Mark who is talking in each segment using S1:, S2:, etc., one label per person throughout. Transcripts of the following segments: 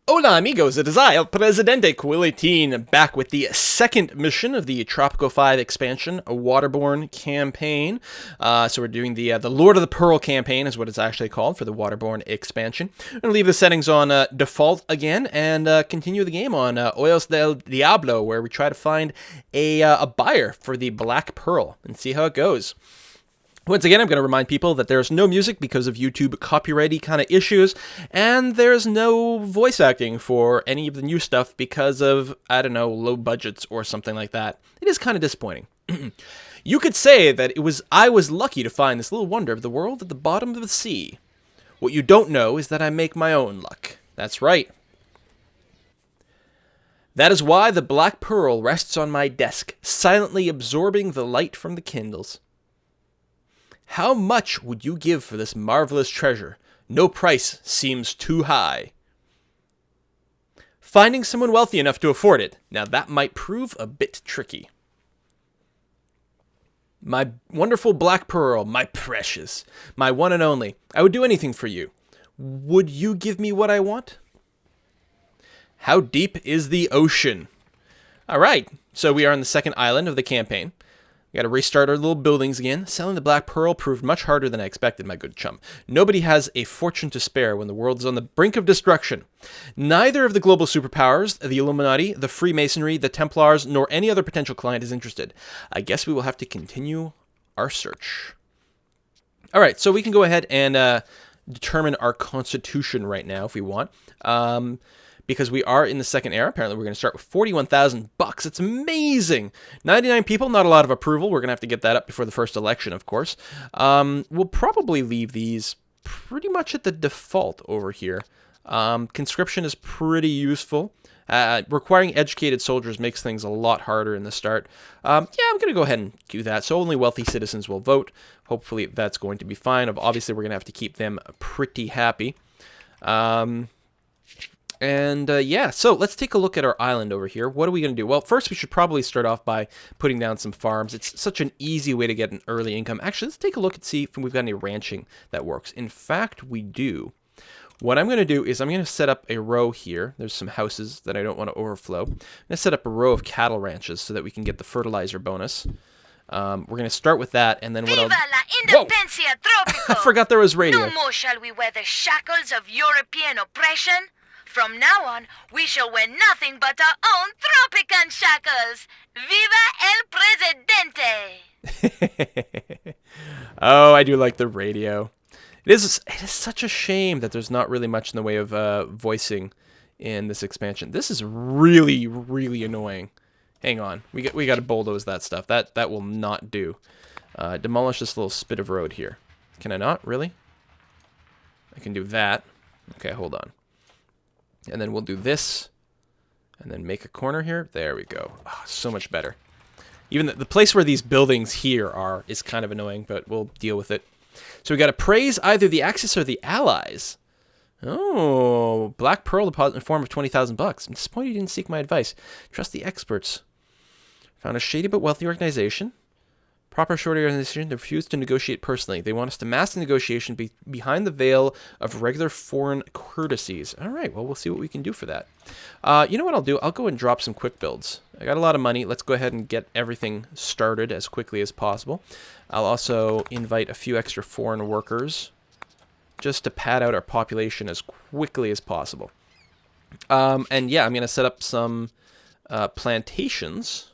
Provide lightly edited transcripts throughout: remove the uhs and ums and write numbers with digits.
S1: Hola amigos, it is I, El Presidente Quill18, back with the second mission of the Tropico 5 expansion, a Waterborn campaign. So we're doing the Lord of the Pearl campaign is what it's actually called for the Waterborn expansion. I'm going to leave the settings on default again and continue the game on Ojos del Diablo, where we try to find a buyer for the Black Pearl and see how it goes. Once again, I'm going to remind people that there's no music because of YouTube copyrighty kind of issues, and there's no voice acting for any of the new stuff because of, I don't know, low budgets or something like that. It is kind of disappointing. You could say that I was lucky to find this little wonder of the world at the bottom of the sea. What you don't know is that I make my own luck. That's right. That is why the Black Pearl rests on my desk, silently absorbing the light from the candles. How much would you give for this marvelous treasure? No price seems too high. Finding someone wealthy enough to afford it. Now that might prove a bit tricky. My wonderful Black Pearl, my precious, my one and only. I would do anything for you. Would you give me what I want? How deep is the ocean? All right, so we are on the second island of the campaign. We got to restart our little buildings again. Selling the Black Pearl proved much harder than I expected, my good chum. Nobody has a fortune to spare when the world is on the brink of destruction. Neither of the global superpowers, the Illuminati, the Freemasonry, the Templars, nor any other potential client is interested. I guess we will have to continue our search. All right, so we can go ahead and determine our constitution right now if we want. Because we are in the second era. Apparently, we're going to start with 41,000 bucks. It's amazing. 99 people, not a lot of approval. We're going to have to get that up before the first election, of course. We'll probably leave these pretty much at the default over here. Conscription is pretty useful. Requiring educated soldiers makes things a lot harder in the start. Yeah, I'm going to go ahead and do that. So only wealthy citizens will vote. Hopefully, that's going to be fine. Obviously, we're going to have to keep them pretty happy. Yeah, so let's take a look at our island over here. What are we going to do? Well, first we should probably start off by putting down some farms. It's such an easy way to get an early income. Actually, let's take a look and see if we've got any ranching that works. In fact, we do. What I'm going to do is I'm going to set up a row here. There's some houses that I don't want to overflow. I'm going to set up a row of cattle ranches so that we can get the fertilizer bonus. We're going to start with that, and then what I'll...
S2: Viva la independencia, Tropico!
S1: I forgot there was radio.
S2: No more shall we wear the shackles of European oppression. From now on, we shall wear nothing but our own Tropican shackles. Viva el Presidente!
S1: Oh, I do like the radio. It is such a shame that there's not really much in the way of voicing in this expansion. This is really, really annoying. Hang on, we got to bulldoze that stuff. That will not do. Demolish this little spit of road here. Can I not? Really? I can do that. Okay, hold on. And then we'll do this, and then make a corner here. There we go. Oh, so much better. Even the place where these buildings here are is kind of annoying, but we'll deal with it. So we got to praise either the Axis or the Allies. Oh, Black Pearl deposit in form of 20,000 bucks. I'm disappointed you didn't seek my advice. Trust the experts. Found a shady but wealthy organization. Proper short organization, they refuse to negotiate personally. They want us to mask the negotiation behind the veil of regular foreign courtesies. All right, well, we'll see what we can do for that. You know what I'll do? I'll go and drop some quick builds. I got a lot of money. Let's go ahead and get everything started as quickly as possible. I'll also invite a few extra foreign workers just to pad out our population as quickly as possible. And yeah, I'm going to set up some plantations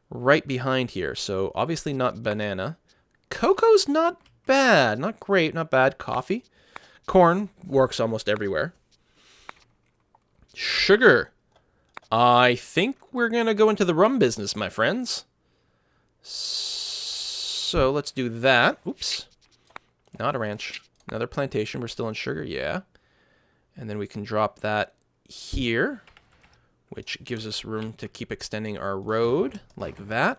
S1: right behind here. So obviously not banana. Cocoa's not bad. Not great, not bad. Coffee. Corn works almost everywhere. Sugar. I think we're going to go into the rum business, my friends. So let's do that. Oops. Not a ranch. Another plantation. We're still in sugar. Yeah. And then we can drop that here, which gives us room to keep extending our road like that.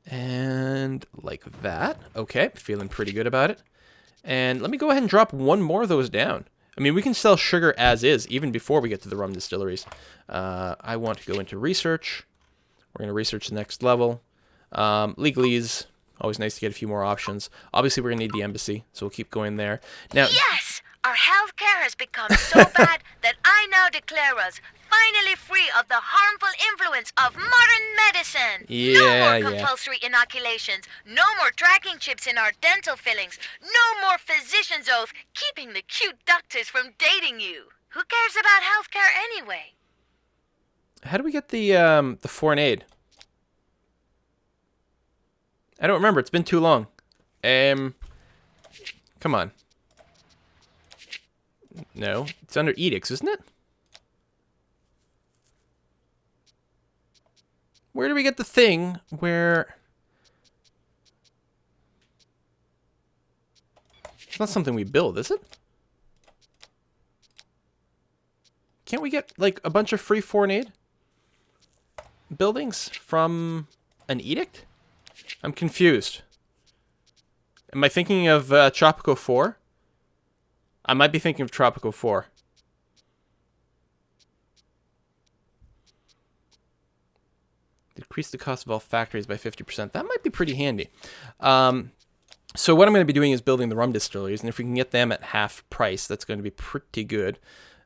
S1: And like that. Okay, feeling pretty good about it. And let me go ahead and drop one more of those down. I mean, we can sell sugar as is, even before we get to the rum distilleries. I want to go into research. We're going to research the next level. Legalese, always nice to get a few more options. Obviously, we're going to need the embassy, so we'll keep going there. Now,
S2: Yes! Our healthcare has become so bad that I now declare us finally free of the harmful influence of modern medicine. No more compulsory inoculations, no more tracking chips in our dental fillings, no more physician's oath keeping the cute doctors from dating you. Who cares about healthcare anyway?
S1: How do we get the foreign aid? I don't remember. It's been too long. Come on. No, it's under edicts, isn't it? Where do we get the thing where... It's not something we build, is it? Can't we get, like, a bunch of free foreign aid buildings from an edict? I'm confused. Am I thinking of Tropico 4? I might be thinking of Tropico 4. Decrease the cost of all factories by 50%. That might be pretty handy. So what I'm going to be doing is building the rum distilleries, and if we can get them at half price, that's going to be pretty good.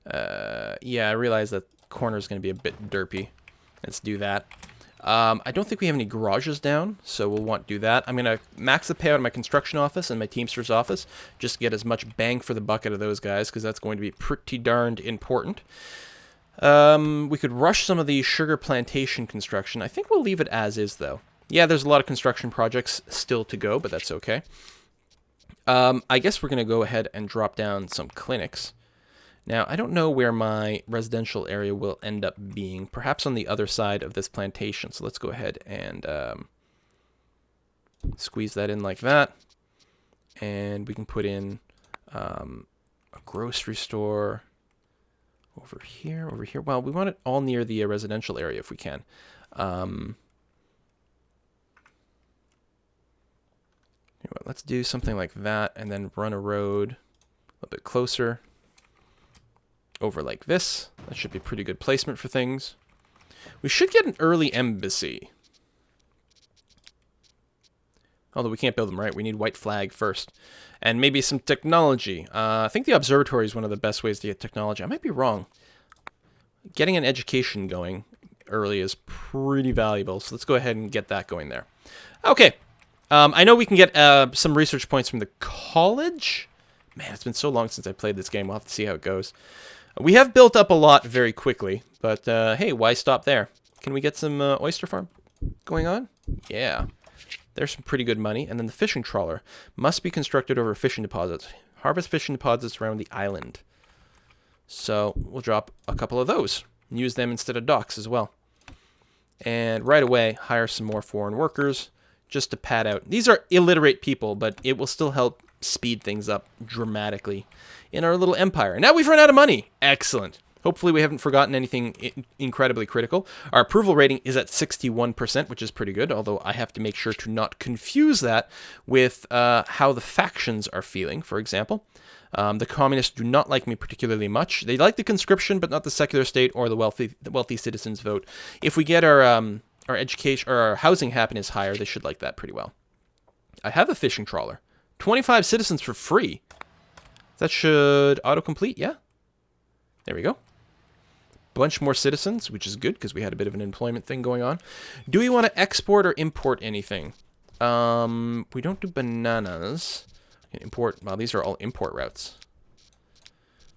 S1: Yeah, I realize that corner is going to be a bit derpy. Let's do that. I don't think we have any garages down, so we'll want to do that. I'm going to max the payout in my construction office and my Teamster's office, just to get as much bang for the buck out of those guys, because that's going to be pretty darned important. We could rush some of the sugar plantation construction. I think we'll leave it as is, though. Yeah, there's a lot of construction projects still to go, but that's okay. I guess we're going to go ahead and drop down some clinics. Now, I don't know where my residential area will end up being. Perhaps on the other side of this plantation. So let's go ahead and squeeze that in like that. And we can put in a grocery store over here, over here. Well, we want it all near the residential area if we can. Let's do something like that and then run a road a little bit closer. Over like this. That should be pretty good placement for things. We should get an early embassy. Although we can't build them, right? We need white flag first. And maybe some technology. I think the observatory is one of the best ways to get technology. I might be wrong. Getting an education going early is pretty valuable. So let's go ahead and get that going there. Okay. I know we can get some research points from the college. Man, it's been so long since I played this game. We'll have to see how it goes. We have built up a lot very quickly, but hey, why stop there? Can we get some oyster farm going on? Yeah, there's some pretty good money. And then the fishing trawler must be constructed over fishing deposits. Harvest fishing deposits around the island. So we'll drop a couple of those and use them instead of docks as well. And right away, hire some more foreign workers just to pad out. These are illiterate people, but it will still help speed things up dramatically in our little empire. And now we've run out of money. Excellent. Hopefully we haven't forgotten anything incredibly critical. Our approval rating is at 61%, which is pretty good, although I have to make sure to not confuse that with how the factions are feeling, for example. The communists do not like me particularly much. They like the conscription, but not the secular state or the wealthy citizens vote. If we get our education or our housing happiness higher, they should like that pretty well. I have a fishing trawler. 25 citizens for free. That should autocomplete, yeah? There we go. Bunch more citizens, which is good because we had a bit of an employment thing going on. Do we want to export or import anything? We don't do bananas. Import, well, these are all import routes.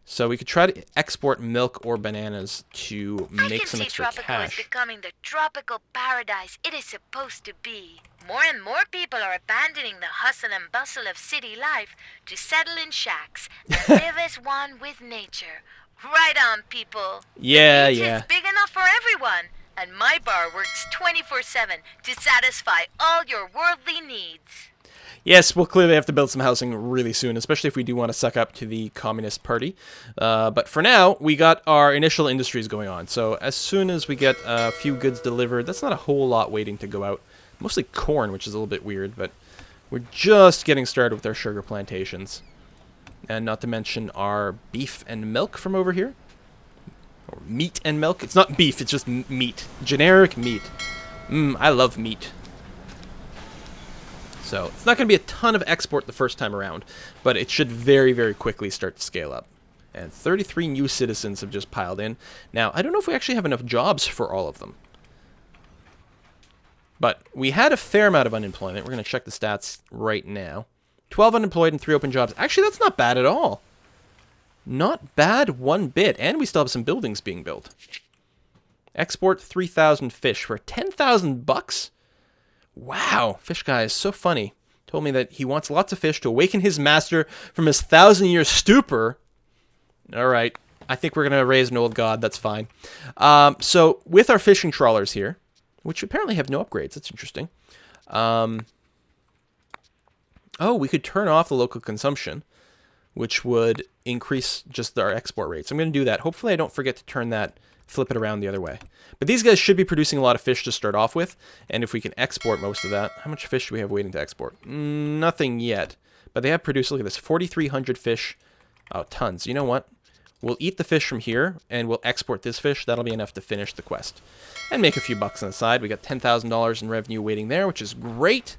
S1: So we could try to export milk or bananas to make some extra cash.
S2: Tropico is becoming the tropical paradise it is supposed to be. More and more people are abandoning the hustle and bustle of city life to settle in shacks and live as one with nature. Right on, people.
S1: Yeah,
S2: the beach is big enough for everyone, and my bar works 24/7 to satisfy all your worldly needs.
S1: Yes, we'll clearly have to build some housing really soon, especially if we do want to suck up to the Communist Party. But for now, we got our initial industries going on. So as soon as we get a few goods delivered, that's not a whole lot waiting to go out. Mostly corn, which is a little bit weird, but we're just getting started with our sugar plantations. And not to mention our beef and milk from over here. Or meat and milk. It's not beef, it's just meat. Generic meat. I love meat. So it's not going to be a ton of export the first time around, but it should very, very quickly start to scale up. And 33 new citizens have just piled in. Now, I don't know if we actually have enough jobs for all of them. But we had a fair amount of unemployment. We're going to check the stats right now. 12 unemployed and 3 open jobs. Actually, that's not bad at all. Not bad one bit. And we still have some buildings being built. Export 3,000 fish for 10,000 bucks? Wow, fish guy is so funny. Told me that he wants lots of fish to awaken his master from his 1,000-year stupor. All right, I think we're going to raise an old god. That's fine. So with our fishing trawlers here, which apparently have no upgrades. That's interesting. Oh, we could turn off the local consumption, which would increase just our export rates. I'm going to do that. Hopefully I don't forget to turn that, flip it around the other way. But these guys should be producing a lot of fish to start off with. And if we can export most of that, how much fish do we have waiting to export? Nothing yet. But they have produced, look at this, 4,300 fish. Oh, tons. You know what? We'll eat the fish from here, and we'll export this fish. That'll be enough to finish the quest. And make a few bucks on the side. We got $10,000 in revenue waiting there, which is great.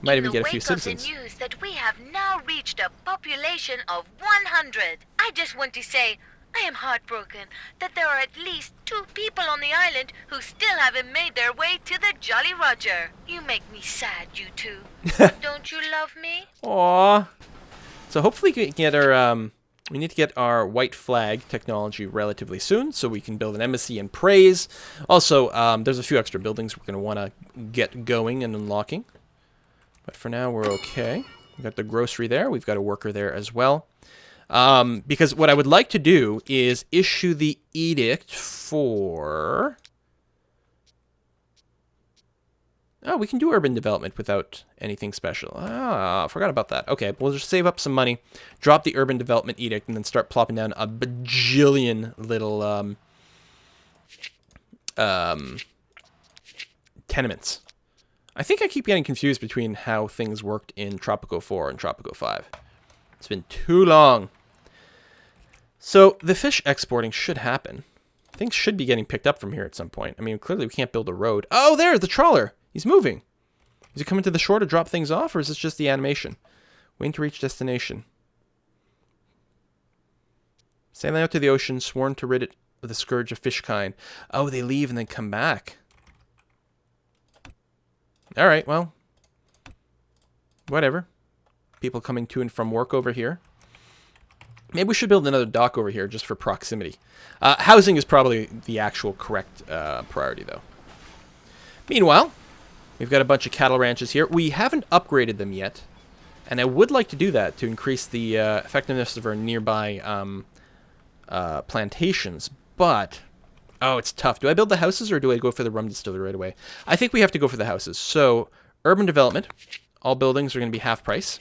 S1: Might even get a few citizens.
S2: In the news that we have now reached a population of 100. I just want to say, I am heartbroken that there are at least 2 people on the island who still haven't made their way to the Jolly Roger. You make me sad, you two. Don't you love me?
S1: Aww. So hopefully we can get our, we need to get our white flag technology relatively soon so we can build an embassy and praise. Also, there's a few extra buildings we're going to want to get going and unlocking. But for now, we're okay. We've got the grocery there. We've got a worker there as well. Because what I would like to do is issue the edict for... Oh, we can do urban development without anything special. Ah, I forgot about that. Okay, we'll just save up some money, drop the urban development edict, and then start plopping down a bajillion little tenements. I think I keep getting confused between how things worked in Tropico 4 and Tropico 5. It's been too long. So the fish exporting should happen. Things should be getting picked up from here at some point. I mean, clearly we can't build a road. Oh, there's the trawler. He's moving. Is he coming to the shore to drop things off, or is this just the animation? Waiting to reach destination. Sailing out to the ocean, sworn to rid it of the scourge of fish kind. Oh, they leave and then come back. All right, well, whatever. People coming to and from work over here. Maybe we should build another dock over here just for proximity. Housing is probably the actual correct priority, though. Meanwhile, we've got a bunch of cattle ranches here. We haven't upgraded them yet, and I would like to do that to increase the effectiveness of our nearby plantations, but... Oh, it's tough. Do I build the houses or do I go for the rum distillery right away? I think we have to go for the houses. So, urban development. All buildings are going to be half price.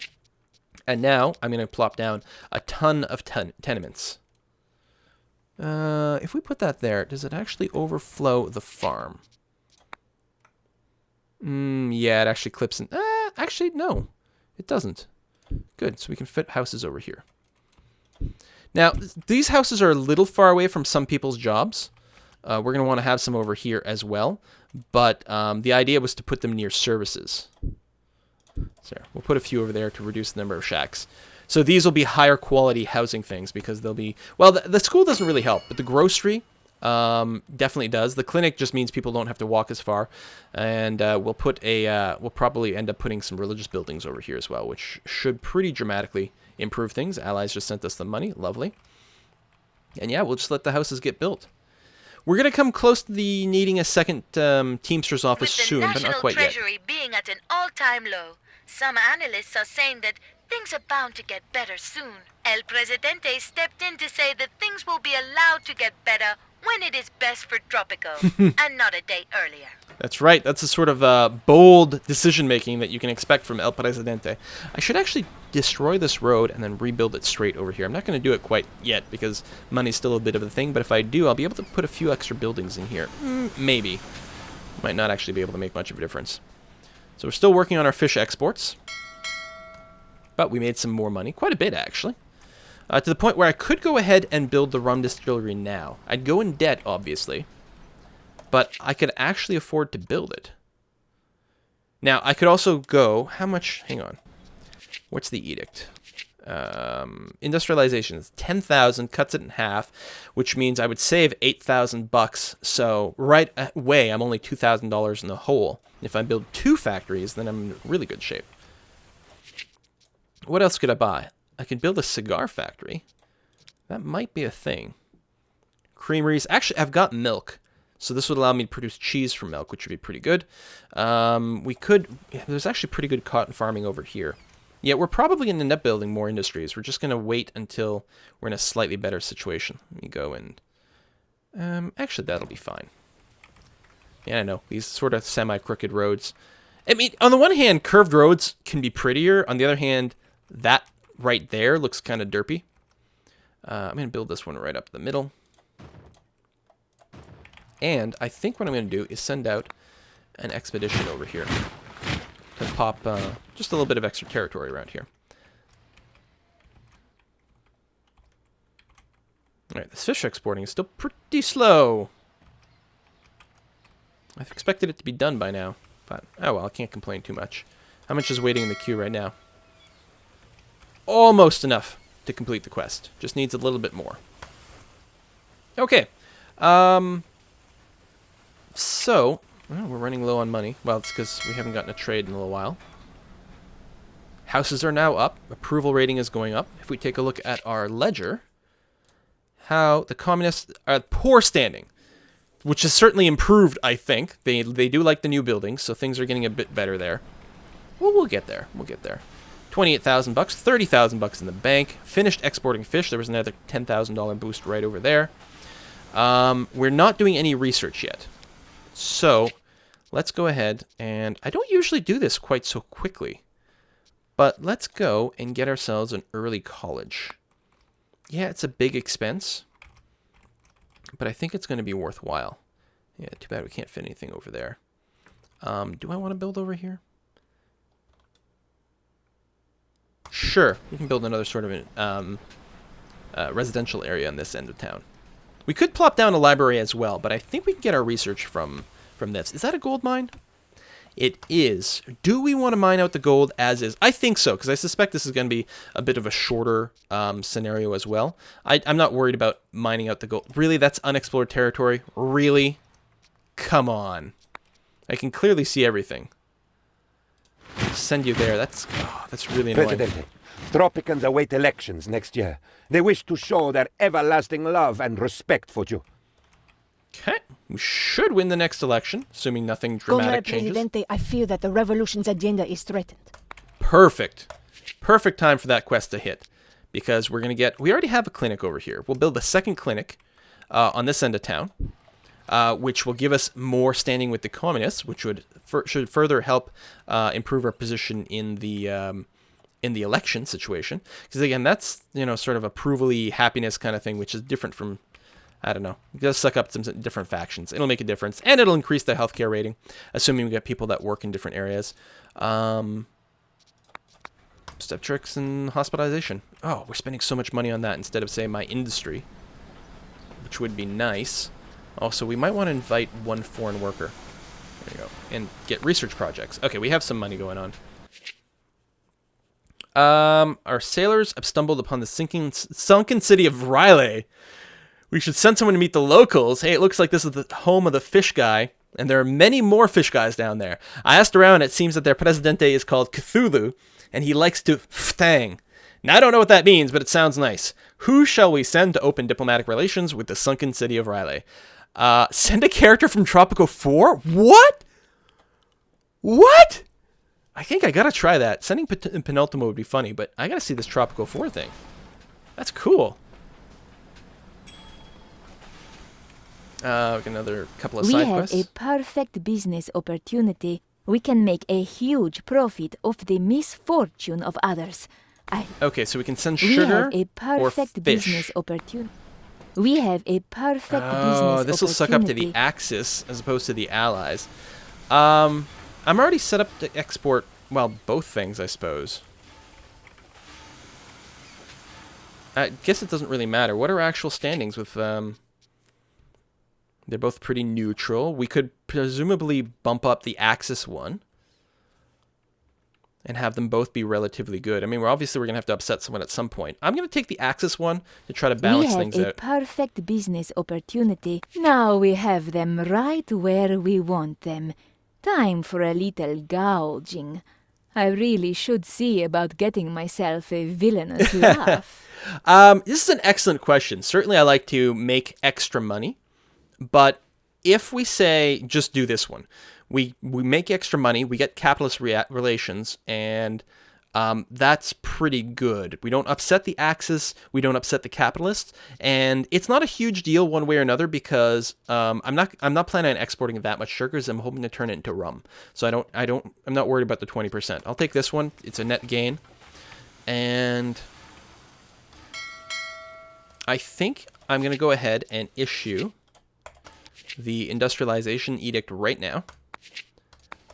S1: And now, I'm going to plop down a ton of tenements. If we put that there, does it actually overflow the farm? Yeah, it actually clips in. Actually, no. It doesn't. Good, so we can fit houses over here. Now, these houses are a little far away from some people's jobs. We're going to want to have some over here as well. But the idea was to put them near services. So we'll put a few over there to reduce the number of shacks. So these will be higher quality housing things because they'll be... Well, the school doesn't really help, but the grocery definitely does. The clinic just means people don't have to walk as far. And we'll put a... we'll probably end up putting some religious buildings over here as well, which should pretty dramatically improve things. Allies just sent us the money. Lovely. And yeah, we'll just let the houses get built. We're going to come close to the needing a second Teamster's office soon, but not quite yet.
S2: With the National Treasury being at an all-time low, some analysts are saying that things are bound to get better soon. El Presidente stepped in to say that things will be allowed to get better when it is best for Tropico, and not a day earlier.
S1: That's right. That's the sort of bold decision-making that you can expect from El Presidente. I should actually destroy this road and then rebuild it straight over here. I'm not going to do it quite yet because money's still a bit of a thing, but if I do, I'll be able to put a few extra buildings in here. Maybe. Might not actually be able to make much of a difference. So we're still working on our fish exports. But we made some more money. Quite a bit, actually. To the point where I could go ahead and build the rum distillery now. I'd go in debt, obviously. But I could actually afford to build it. Now, I could also go... How much... Hang on. What's the edict? Industrialization is 10,000, cuts it in half, which means I would save $8,000. So right away, I'm only $2,000 in the hole. If I build 2 factories, then I'm in really good shape. What else could I buy? I could build a cigar factory. That might be a thing. Creameries. Actually, I've got milk. So this would allow me to produce cheese from milk, which would be pretty good. We could... Yeah, there's actually pretty good cotton farming over here. Yeah, we're probably going to end up building more industries. We're just going to wait until we're in a slightly better situation. Let me go and... actually, that'll be fine. Yeah, I know. These sort of semi-crooked roads. I mean, on the one hand, curved roads can be prettier. On the other hand, that right there looks kind of derpy. I'm going to build this one right up the middle. And I think what I'm going to do is send out an expedition over here to pop just a little bit of extra territory around here. Alright, this fish exporting is still pretty slow. I expected it to be done by now, but oh well, I can't complain too much. How much is waiting in the queue right now? Almost enough to complete the quest. Just needs a little bit more. Okay. So, well, we're running low on money. Well, it's because we haven't gotten a trade in a little while. Houses are now up. Approval rating is going up. If we take a look at our ledger, how the communists are poor standing, which has certainly improved, I think. They do like the new buildings, so things are getting a bit better there. Well, we'll get there. We'll get there. $28,000, $30,000 in the bank. Finished exporting fish. There was another $10,000 boost right over there. We're not doing any research yet. So, let's go ahead, and I don't usually do this quite so quickly, but let's go and get ourselves an early college. Yeah, it's a big expense, but I think it's going to be worthwhile. Yeah, too bad we can't fit anything over there. Do I want to build over here? Sure, we can build another sort of residential area on this end of town. We could plop down a library as well, but I think we can get our research from this. Is that a gold mine? It is. Do we want to mine out the gold as is? I think so, because I suspect this is going to be a bit of a shorter scenario as well. I'm not worried about mining out the gold. Really? That's unexplored territory? Really? Come on. I can clearly see everything. Send you there. That's really annoying.
S3: Presidente, Tropicans await elections next year. They wish to show their everlasting love and respect for you.
S1: Okay. We should win the next election, assuming nothing dramatic changes.
S4: Presidente, I fear that the revolution's agenda is threatened.
S1: Perfect. Perfect time for that quest to hit. Because we're going to get... We already have a clinic over here. We'll build a second clinic on this end of town, which will give us more standing with the communists, which should further help improve our position in the election situation. Because again, that's, you know, sort of approval-y happiness kind of thing, which is different from, I don't know, it does suck up some different factions. It'll make a difference, and it'll increase the healthcare rating, assuming we get people that work in different areas. Obstetrics and hospitalization. Oh, we're spending so much money on that instead of, say, my industry, which would be nice. Also, we might want to invite one foreign worker. There you go. And get research projects. Okay, we have some money going on. Our sailors have stumbled upon the sunken city of Riley. We should send someone to meet the locals. Hey, it looks like this is the home of the fish guy, and there are many more fish guys down there. I asked around, it seems that their presidente is called Cthulhu, and he likes to ftang. Now, I don't know what that means, but it sounds nice. Who shall we send to open diplomatic relations with the sunken city of Riley? Send a character from Tropico 4? What? What? I think I gotta try that. Sending Penultimo would be funny, but I gotta see this Tropico 4 thing. That's cool. Another couple of side quests.
S4: We have a perfect business opportunity. We can make a huge profit off the misfortune of others.
S1: Okay, so we can send sugar
S4: We have a perfect
S1: or fish.
S4: business opportunity. We have a perfect business opportunity.
S1: Oh, this will suck up to the Axis as opposed to the Allies. I'm already set up to export, well, both things, I suppose. I guess it doesn't really matter. What are actual standings with... They're both pretty neutral. We could presumably bump up the Axis one. and have them both be relatively good. I mean, we're going to have to upset someone at some point. I'm going to take the Axis one to try to balance things
S4: We have a
S1: out.
S4: perfect business opportunity. Now we have them right where we want them. Time for a little gouging. I really should see about getting myself a villainous laugh.
S1: This is an excellent question. Certainly I like to make extra money, but if we say just do this one, we make extra money, we get capitalist relations, and that's pretty good. We don't upset the Axis, we don't upset the capitalists, and it's not a huge deal one way or another because I'm not planning on exporting that much sugar. I'm hoping to turn it into rum. So I'm not worried about the 20%. I'll take this one. It's a net gain, and I think I'm going to go ahead and issue the industrialization edict right now.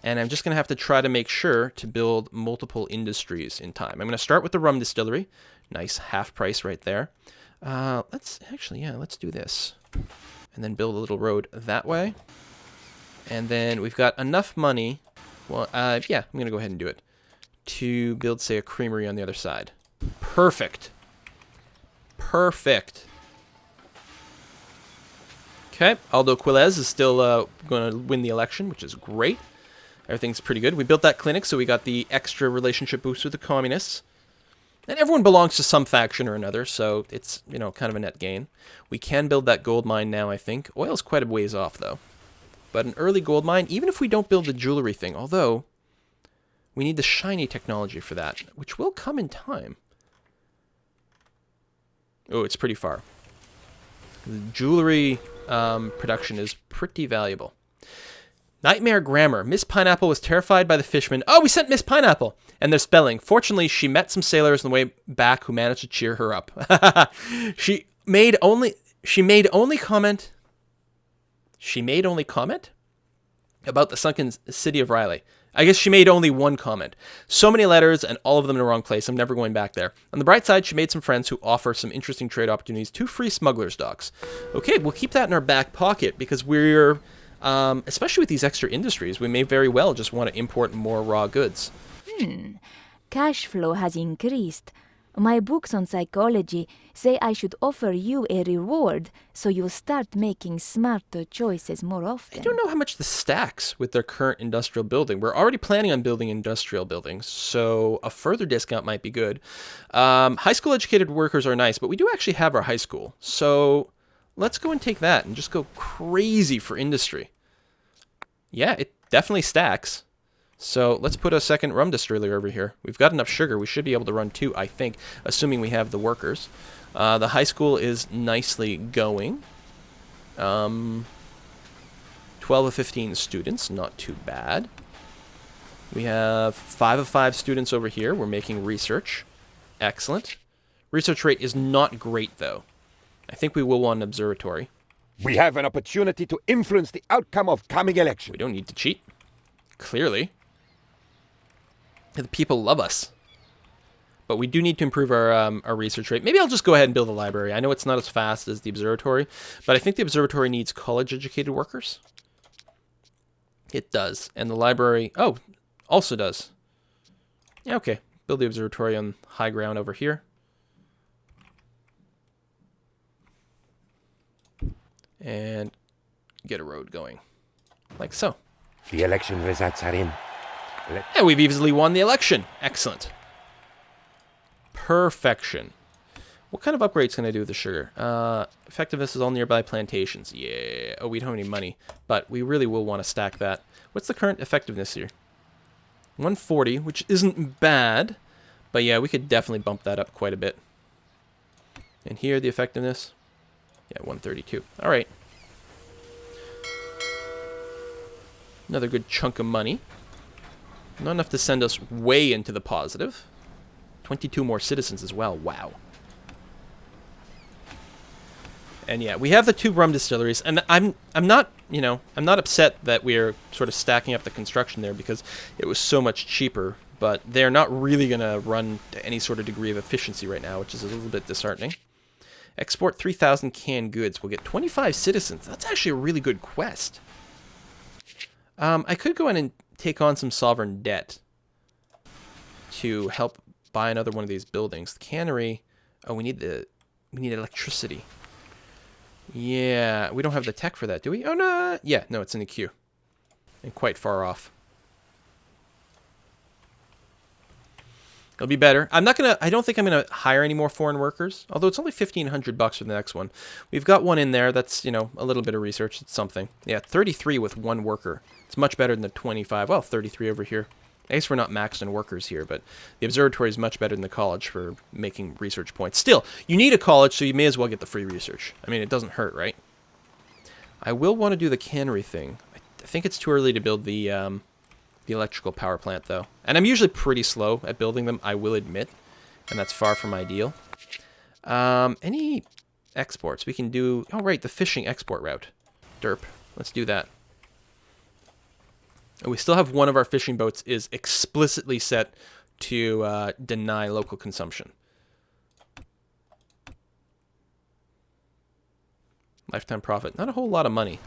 S1: And I'm just going to have to try to make sure to build multiple industries in time. I'm going to start with the rum distillery. Nice half price right there. Let's do this. And then build a little road that way. And then we've got enough money. Well, yeah, I'm going to go ahead and do it. To build, say, a creamery on the other side. Perfect. Perfect. Okay, Aldo Quilez is still going to win the election, which is great. Everything's pretty good. We built that clinic, so we got the extra relationship boost with the communists. And everyone belongs to some faction or another, so it's, kind of a net gain. We can build that gold mine now, I think. Oil's quite a ways off, though. But an early gold mine, even if we don't build the jewelry thing, although we need the shiny technology for that, which will come in time. Oh, it's pretty far. The jewelry production is pretty valuable. Nightmare grammar. Miss Pineapple was terrified by the fishermen. Oh, we sent Miss Pineapple! And their spelling. Fortunately, she met some sailors on the way back who managed to cheer her up. She made only comment about the sunken city of Riley. I guess she made only one comment. So many letters and all of them in the wrong place. I'm never going back there. On the bright side, she made some friends who offer some interesting trade opportunities. 2 free smuggler's docks. Okay, we'll keep that in our back pocket because we're... especially with these extra industries, we may very well just want to import more raw goods.
S4: Cash flow has increased. My books on psychology say I should offer you a reward so you'll start making smarter choices more often.
S1: I don't know how much this stacks with their current industrial building. We're already planning on building industrial buildings, so a further discount might be good. High school educated workers are nice, but we do actually have our high school. So let's go and take that and just go crazy for industry. Yeah, it definitely stacks. So let's put a second rum distiller over here. We've got enough sugar. We should be able to run 2, I think, assuming we have the workers. The high school is nicely going. 12 of 15 students, not too bad. We have 5 of 5 students over here. We're making research. Excellent. Research rate is not great, though. I think we will want an observatory.
S3: We have an opportunity to influence the outcome of coming elections.
S1: We don't need to cheat. Clearly. The people love us. But we do need to improve our research rate. Maybe I'll just go ahead and build a library. I know it's not as fast as the observatory, but I think the observatory needs college-educated workers. It does. And the library, also does. Yeah, okay. Build the observatory on high ground over here. And get a road going. Like so.
S3: The election results are in.
S1: And we've easily won the election. Excellent. Perfection. What kind of upgrades can I do with the sugar? Effectiveness is all nearby plantations. Yeah. Oh, we don't have any money. But we really will want to stack that. What's the current effectiveness here? 140, which isn't bad. But yeah, we could definitely bump that up quite a bit. And here, the effectiveness. Yeah, 132. All right. Another good chunk of money. Not enough to send us way into the positive. 22 more citizens as well. Wow. And yeah, we have the 2 rum distilleries, and I'm not upset that we're sort of stacking up the construction there because it was so much cheaper, but they're not really going to run to any sort of degree of efficiency right now, which is a little bit disheartening. Export 3,000 canned goods. We'll get 25 citizens. That's actually a really good quest. I could go in and take on some sovereign debt. to help buy another one of these buildings. The cannery. Oh, we need electricity. Yeah, we don't have the tech for that, do we? Oh no. Yeah, no, it's in the queue. And quite far off. It'll be better. I don't think I'm gonna hire any more foreign workers, although it's only $1,500 for the next one. We've got one in there that's, you know, a little bit of research. It's something. Yeah, 33 with one worker. It's much better than the 25. Well, 33 over here. I guess we're not maxed in workers here, but the observatory is much better than the college for making research points. Still, you need a college, so you may as well get the free research. I mean, it doesn't hurt, right? I will want to do the cannery thing. I think it's too early to build the electrical power plant, though. And I'm usually pretty slow at building them, I will admit. And that's far from ideal. Any exports? We can do... Oh, right, the fishing export route. Derp. Let's do that. And we still have one of our fishing boats is explicitly set to deny local consumption. Lifetime profit. Not a whole lot of money.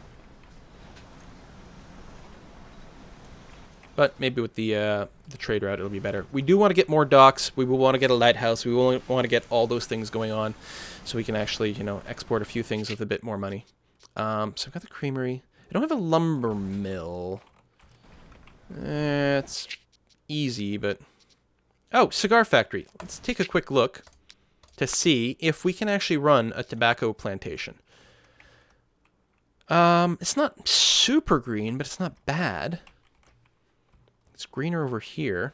S1: But maybe with the trade route, it'll be better. We do want to get more docks. We will want to get a lighthouse. We will want to get all those things going on, so we can actually, you know, export a few things with a bit more money. So I've got the creamery. I don't have a lumber mill. It's easy, but oh, cigar factory. Let's take a quick look to see if we can actually run a tobacco plantation. It's not super green, but it's not bad. It's greener over here.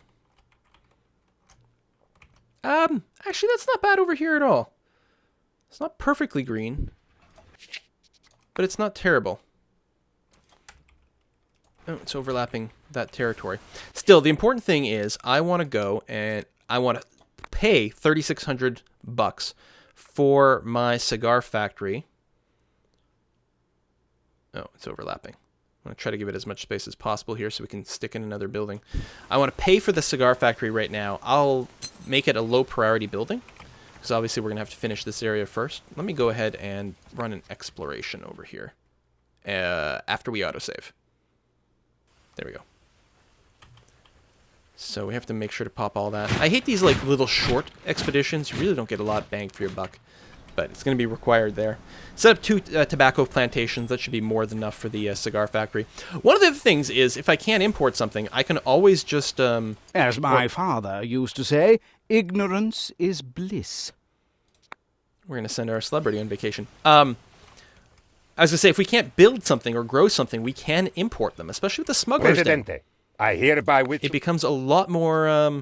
S1: Actually, that's not bad over here at all. It's not perfectly green, but it's not terrible. Oh, it's overlapping that territory. Still, the important thing is I want to go and I want to pay $3,600 for my cigar factory. Oh, it's overlapping. I'm going to try to give it as much space as possible here so we can stick in another building. I want to pay for the cigar factory right now. I'll make it a low priority building because obviously we're going to have to finish this area first. Let me go ahead and run an exploration over here after we autosave. There we go. So we have to make sure to pop all that. I hate these like little short expeditions. You really don't get a lot bang for your buck. But it's going to be required there. Set up 2 tobacco plantations. That should be more than enough for the cigar factory. One of the other things is, if I can't import something, I can always just...
S5: As my father used to say, ignorance is bliss.
S1: We're going to send our celebrity on vacation. I was going to say, if we can't build something or grow something, we can import them, especially with the smugglers.
S3: Presidente, I hereby with...
S1: It becomes a lot more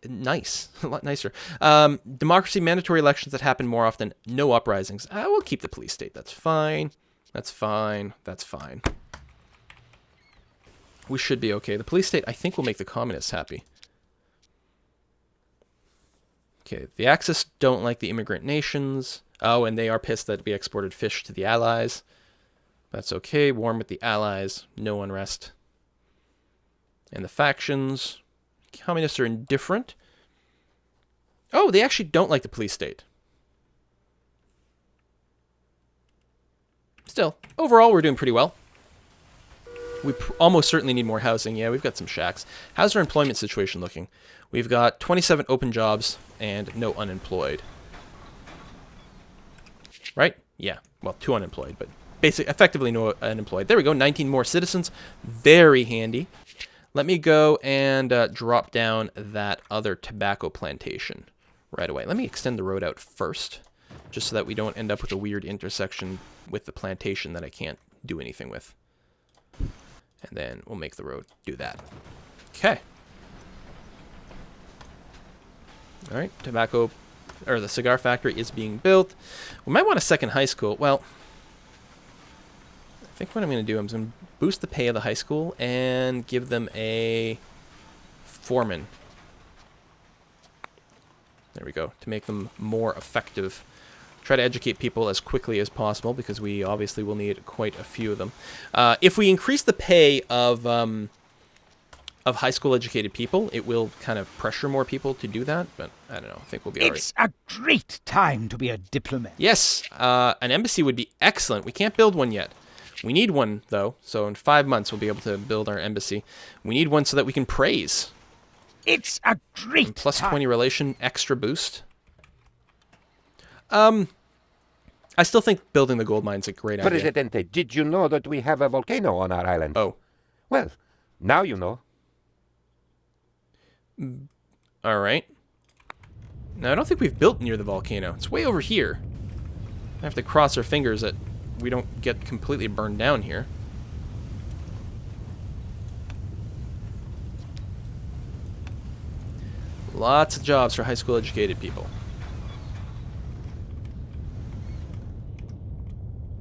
S1: nice, a lot nicer. Democracy, mandatory elections that happen more often, no uprisings. We'll keep the police state. That's fine. That's fine. That's fine. We should be okay. The police state, I think, will make the communists happy. Okay, the Axis don't like the immigrant nations. Oh, and they are pissed that we exported fish to the Allies. That's okay. Warm with the Allies. No unrest. And the factions... Communists are indifferent. Oh, they actually don't like the police state. Still, overall, we're doing pretty well. We almost certainly need more housing. Yeah, we've got some shacks. How's our employment situation looking? We've got 27 open jobs and no unemployed. Right? Yeah. Well, 2 unemployed, but effectively no unemployed. There we go. 19 more citizens. Very handy. Let me go and drop down that other tobacco plantation right away. Let me extend the road out first, just so that we don't end up with a weird intersection with the plantation that I can't do anything with. And then we'll make the road do that. Okay. All right, the cigar factory is being built. We might want a second high school. Well, I think what I'm going to do, I'm going to boost the pay of the high school and give them a foreman. There we go, to make them more effective. Try to educate people as quickly as possible because we obviously will need quite a few of them. If we increase the pay of high school educated people, it will kind of pressure more people to do that, but I don't know, I think we'll be all right.
S5: It's a great time to be a diplomat.
S1: Yes, an embassy would be excellent. We can't build one yet. We need one, though, so in 5 months we'll be able to build our embassy. We need one so that we can praise.
S5: It's a great
S1: Plus
S5: time.
S1: 20 relation, extra boost. I still think building the gold mine's a great idea.
S3: Presidente, did you know that we have a volcano on our island?
S1: Oh,
S3: Well, now you know.
S1: all right. Now, I don't think we've built near the volcano. It's way over here. I have to cross our fingers that we don't get completely burned down here. Lots of jobs for high school educated people.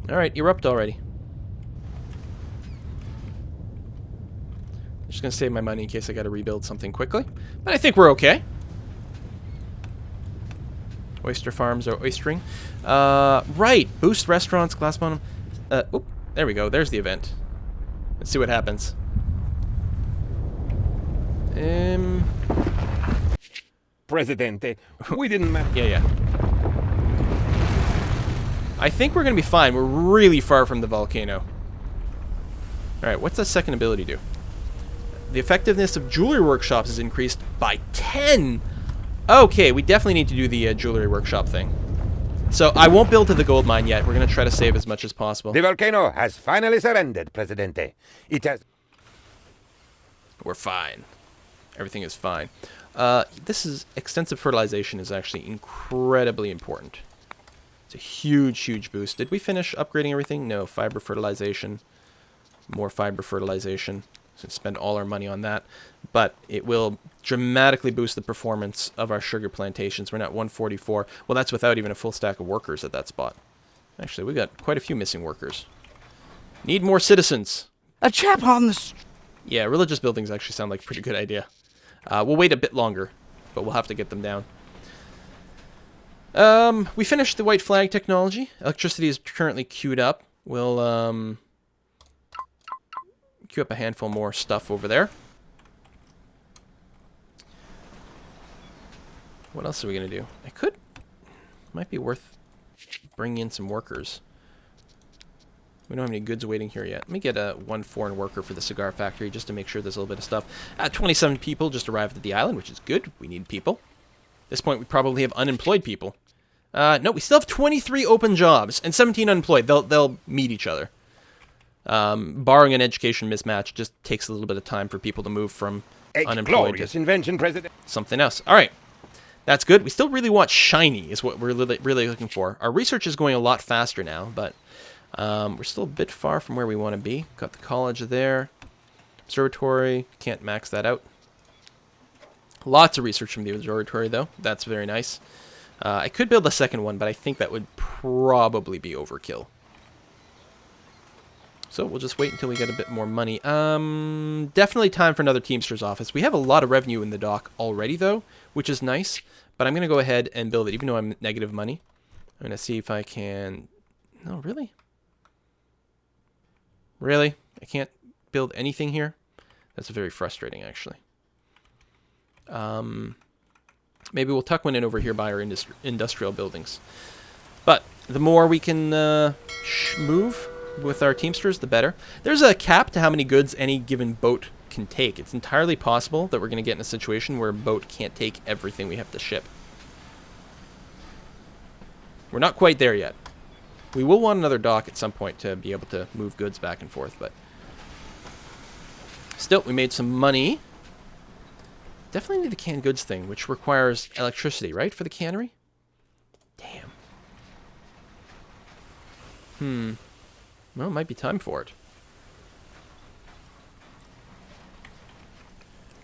S1: Alright, erupt already. I'm just gonna save my money in case I gotta rebuild something quickly. But I think we're okay. Oyster farms are oystering. Right, boost restaurants, glass bottom. Oop, there we go, there's the event. Let's see what happens.
S3: Presidente, we didn't
S1: Yeah. I think we're gonna be fine. We're really far from the volcano. Alright, what's the second ability do? The effectiveness of jewelry workshops is increased by 10! Okay, we definitely need to do the jewelry workshop thing. So I won't build to the gold mine yet. We're gonna try to save as much as possible.
S3: The volcano has finally surrendered, Presidente. It has...
S1: We're fine. Everything is fine. This is... extensive fertilization is actually incredibly important. It's a huge, huge boost. Did we finish upgrading everything? No. Fiber fertilization. More fiber fertilization. So spend all our money on that. But it will dramatically boost the performance of our sugar plantations. We're now at 144. Well, that's without even a full stack of workers at that spot. Actually, we got quite a few missing workers. Need more citizens.
S5: A chap on the
S1: Yeah, religious buildings actually sound like a pretty good idea. We'll wait a bit longer, but we'll have to get them down. We finished the white flag technology. Electricity is currently queued up. We'll queue up a handful more stuff over there. What else are we going to do? Might be worth bringing in some workers. We don't have any goods waiting here yet. Let me get one foreign worker for the cigar factory just to make sure there's a little bit of stuff. 27 people just arrived at the island, which is good. We need people. At this point, we probably have unemployed people. No, we still have 23 open jobs and 17 unemployed. They'll meet each other. Barring an education mismatch, just takes a little bit of time for people to move from
S3: A
S1: unemployed
S3: glorious
S1: to
S3: invention, President.
S1: something else. All right. That's good. We still really want shiny is what we're really looking for. Our research is going a lot faster now, but we're still a bit far from where we want to be. Got the college there. Observatory. Can't max that out. Lots of research from the observatory, though. That's very nice. I could build a second one, but I think that would probably be overkill. So we'll just wait until we get a bit more money. Definitely time for another Teamster's office. We have a lot of revenue in the dock already, though, which is nice. But I'm going to go ahead and build it, even though I'm negative money. I'm going to see if I can... No, really? Really? I can't build anything here? That's very frustrating, actually. Maybe we'll tuck one in over here by our industrial buildings. But the more we can move with our Teamsters, the better. There's a cap to how many goods any given boat can take. It's entirely possible that we're going to get in a situation where a boat can't take everything we have to ship. We're not quite there yet. We will want another dock at some point to be able to move goods back and forth, but still, we made some money. Definitely need the canned goods thing, which requires electricity, right, for the cannery? Damn. Well, it might be time for it.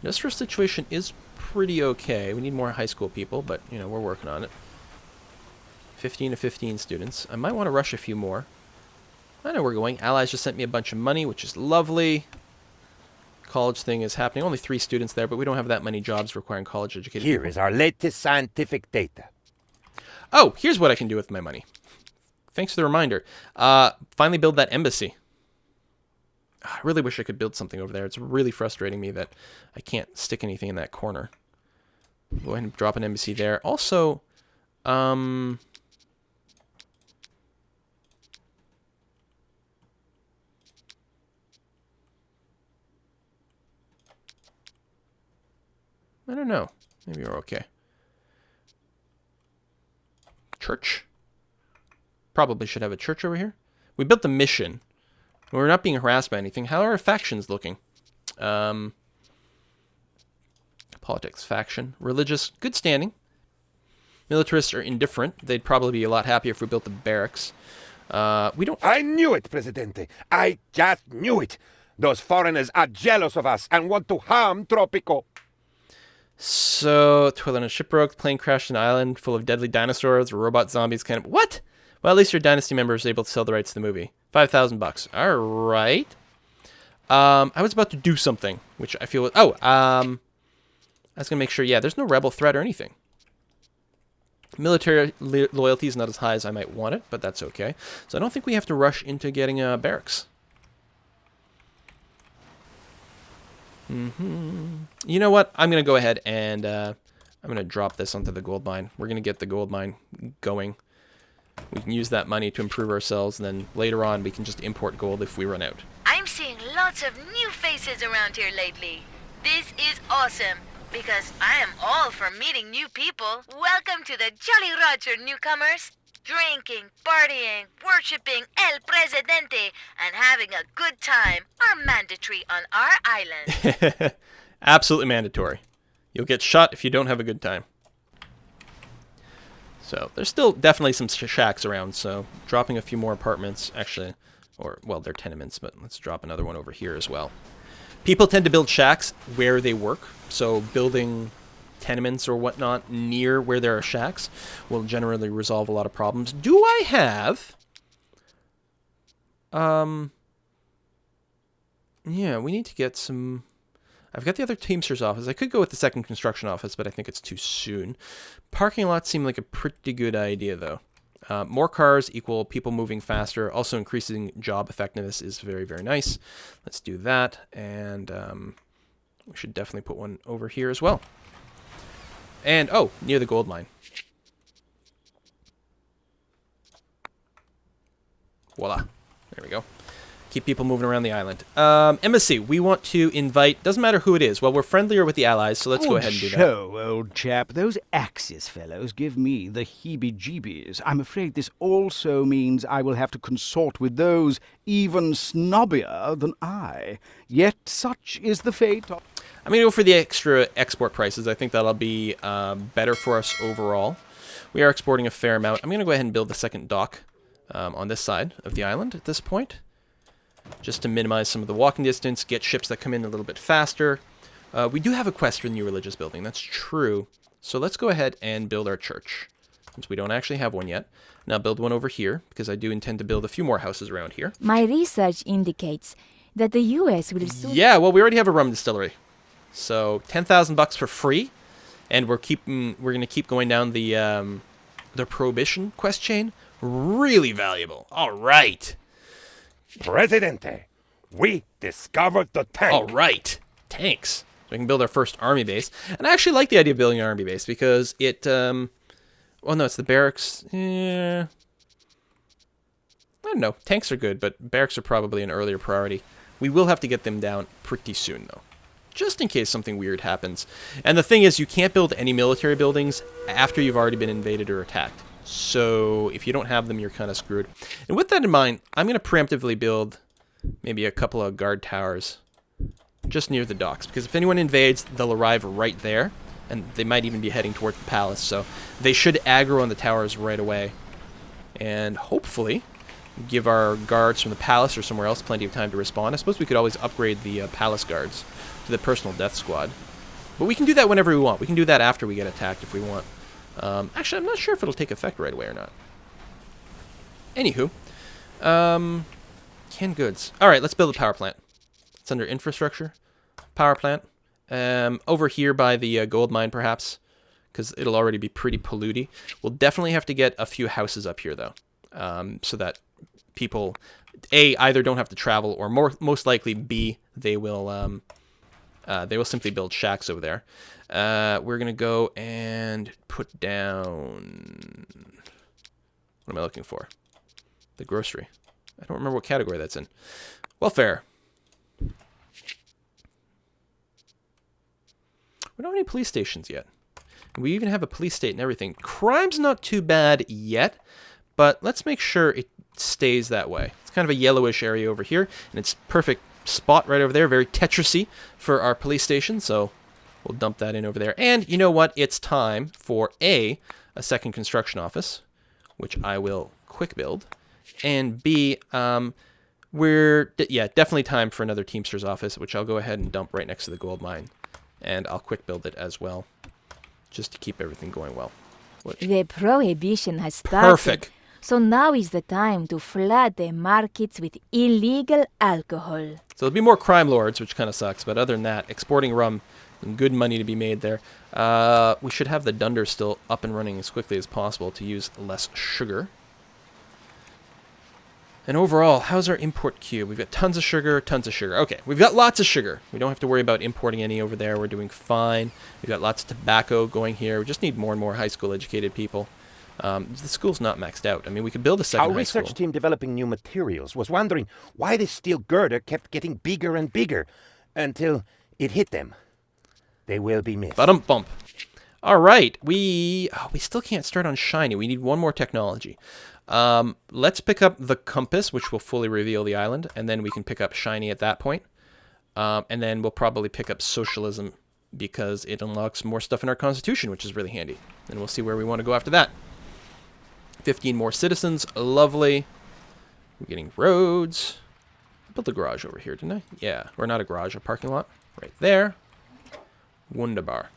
S1: Industrial situation is pretty okay. We need more high school people, but, you know, we're working on it. 15 to 15 students. I might want to rush a few more. I know we're going. Allies just sent me a bunch of money, which is lovely. College thing is happening. Only 3 students there, but we don't have that many jobs requiring college education.
S3: Here is our latest scientific data.
S1: Oh, here's what I can do with my money. Thanks for the reminder. Finally build that embassy. I really wish I could build something over there. It's really frustrating me that I can't stick anything in that corner. Go ahead and drop an embassy there. Also, I don't know. Maybe we're okay. Church? Probably should have a church over here. We built the mission. We're not being harassed by anything. How are our factions looking? Politics, faction, religious, good standing. Militarists are indifferent. They'd probably be a lot happier if we built the barracks. We don't...
S3: I knew it, Presidente. I just knew it. Those foreigners are jealous of us and want to harm Tropico.
S1: So, toilet and shipwreck, plane crashed an island full of deadly dinosaurs, robot zombies, kind of... What? Well, at least your Dynasty member is able to sell the rights to the movie. $5,000. All right. I was about to do something, which I feel... Oh, I was going to make sure, yeah, there's no rebel threat or anything. Military loyalty is not as high as I might want it, but that's okay. So I don't think we have to rush into getting barracks. You know what? I'm going to go ahead and I'm going to drop this onto the gold mine. We're going to get the gold mine going. We can use that money to improve ourselves, and then later on we can just import gold if we run out.
S2: I'm seeing lots of new faces around here lately. This is awesome, because I am all for meeting new people. Welcome to the Jolly Roger, newcomers. Drinking, partying, worshipping El Presidente, and having a good time are mandatory on our island.
S1: Absolutely mandatory. You'll get shot if you don't have a good time. So, there's still definitely some shacks around, so dropping a few more apartments, actually, or, well, they're tenements, but let's drop another one over here as well. People tend to build shacks where they work, so building tenements or whatnot near where there are shacks will generally resolve a lot of problems. Do I have... Yeah, we need to get some... I've got the other Teamsters office. I could go with the second construction office, but I think it's too soon. Parking lots seem like a pretty good idea, though. More cars equal people moving faster. Also increasing job effectiveness is very, very nice. Let's do that. And we should definitely put one over here as well. And, oh, near the gold mine. Voila. There we go. Keep people moving around the island. Embassy, we want to invite, doesn't matter who it is. Well, we're friendlier with the allies, so let's go ahead and do that.
S5: Show, old chap. Those Axis fellows give me the heebie-jeebies. I'm afraid this also means I will have to consort with those even snobbier than I. Yet such is the fate of...
S1: I'm going to go for the extra export prices. I think that'll be better for us overall. We are exporting a fair amount. I'm going to go ahead and build the second dock on this side of the island at this point, just to minimize some of the walking distance, get ships that come in a little bit faster. We do have a quest for the new religious building. That's true. So let's go ahead and build our church, since we don't actually have one yet. Now build one over here, because I do intend to build a few more houses around here.
S4: My research indicates that the U.S. will soon...
S1: Yeah, well, we already have a rum distillery. So $10,000 for free, and we're going to keep going down the Prohibition quest chain. Really valuable. All right.
S3: Presidente, we discovered the tank.
S1: All right. Tanks. So we can build our first army base. And I actually like the idea of building an army base because it, well, no, it's the barracks. Yeah. I don't know. Tanks are good, but barracks are probably an earlier priority. We will have to get them down pretty soon, though, just in case something weird happens. And the thing is, you can't build any military buildings after you've already been invaded or attacked. So if you don't have them, you're kind of screwed. And with that in mind, I'm going to preemptively build maybe a couple of guard towers just near the docks, because if anyone invades, they'll arrive right there, and they might even be heading towards the palace. So they should aggro on the towers right away, and hopefully give our guards from the palace or somewhere else plenty of time to respond. I suppose we could always upgrade the palace guards to the personal death squad, but we can do that whenever we want. We can do that after we get attacked if we want. Actually, I'm not sure if it'll take effect right away or not. Anywho, canned goods. All right, let's build a power plant. It's under infrastructure, power plant. Over here by the gold mine, perhaps, because it'll already be pretty polluty. We'll definitely have to get a few houses up here, though, so that people, A, either don't have to travel, or most likely, B, they will simply build shacks over there. We're going to go and put down... What am I looking for? The grocery. I don't remember what category that's in. Welfare. We don't have any police stations yet. We even have a police state and everything. Crime's not too bad yet, but let's make sure it stays that way. It's kind of a yellowish area over here, and it's perfect spot right over there, very Tetris-y for our police station, so we'll dump that in over there. And you know what? It's time for a second construction office, which I will quick build, and B, definitely time for another Teamster's office, which I'll go ahead and dump right next to the gold mine, and I'll quick build it as well, just to keep everything going well.
S4: The prohibition has started.
S1: Perfect.
S4: So now is the time to flood the markets with illegal alcohol.
S1: So there'll be more crime lords, which kind of sucks, but other than that, exporting rum, and good money to be made there. We should have the dunder still up and running as quickly as possible to use less sugar. And overall, how's our import queue? We've got tons of sugar, tons of sugar. Okay, we've got lots of sugar. We don't have to worry about importing any over there. We're doing fine. We've got lots of tobacco going here. We just need more and more high school educated people. The school's not maxed out. I mean, we could build a second
S3: Our
S1: high school.
S3: research team developing new materials was wondering why the steel girder kept getting bigger and bigger until it hit them. They will be missed.
S1: Bump. All right, we still can't start on shiny. We need one more technology. Let's pick up the compass, which will fully reveal the island, and then we can pick up shiny at that point. And then we'll probably pick up socialism because it unlocks more stuff in our constitution, which is really handy. And we'll see where we want to go after that. 15 more citizens, lovely. We're getting roads. I built a garage over here, didn't I? Yeah, or not a garage, a parking lot. Right there. Wunderbar.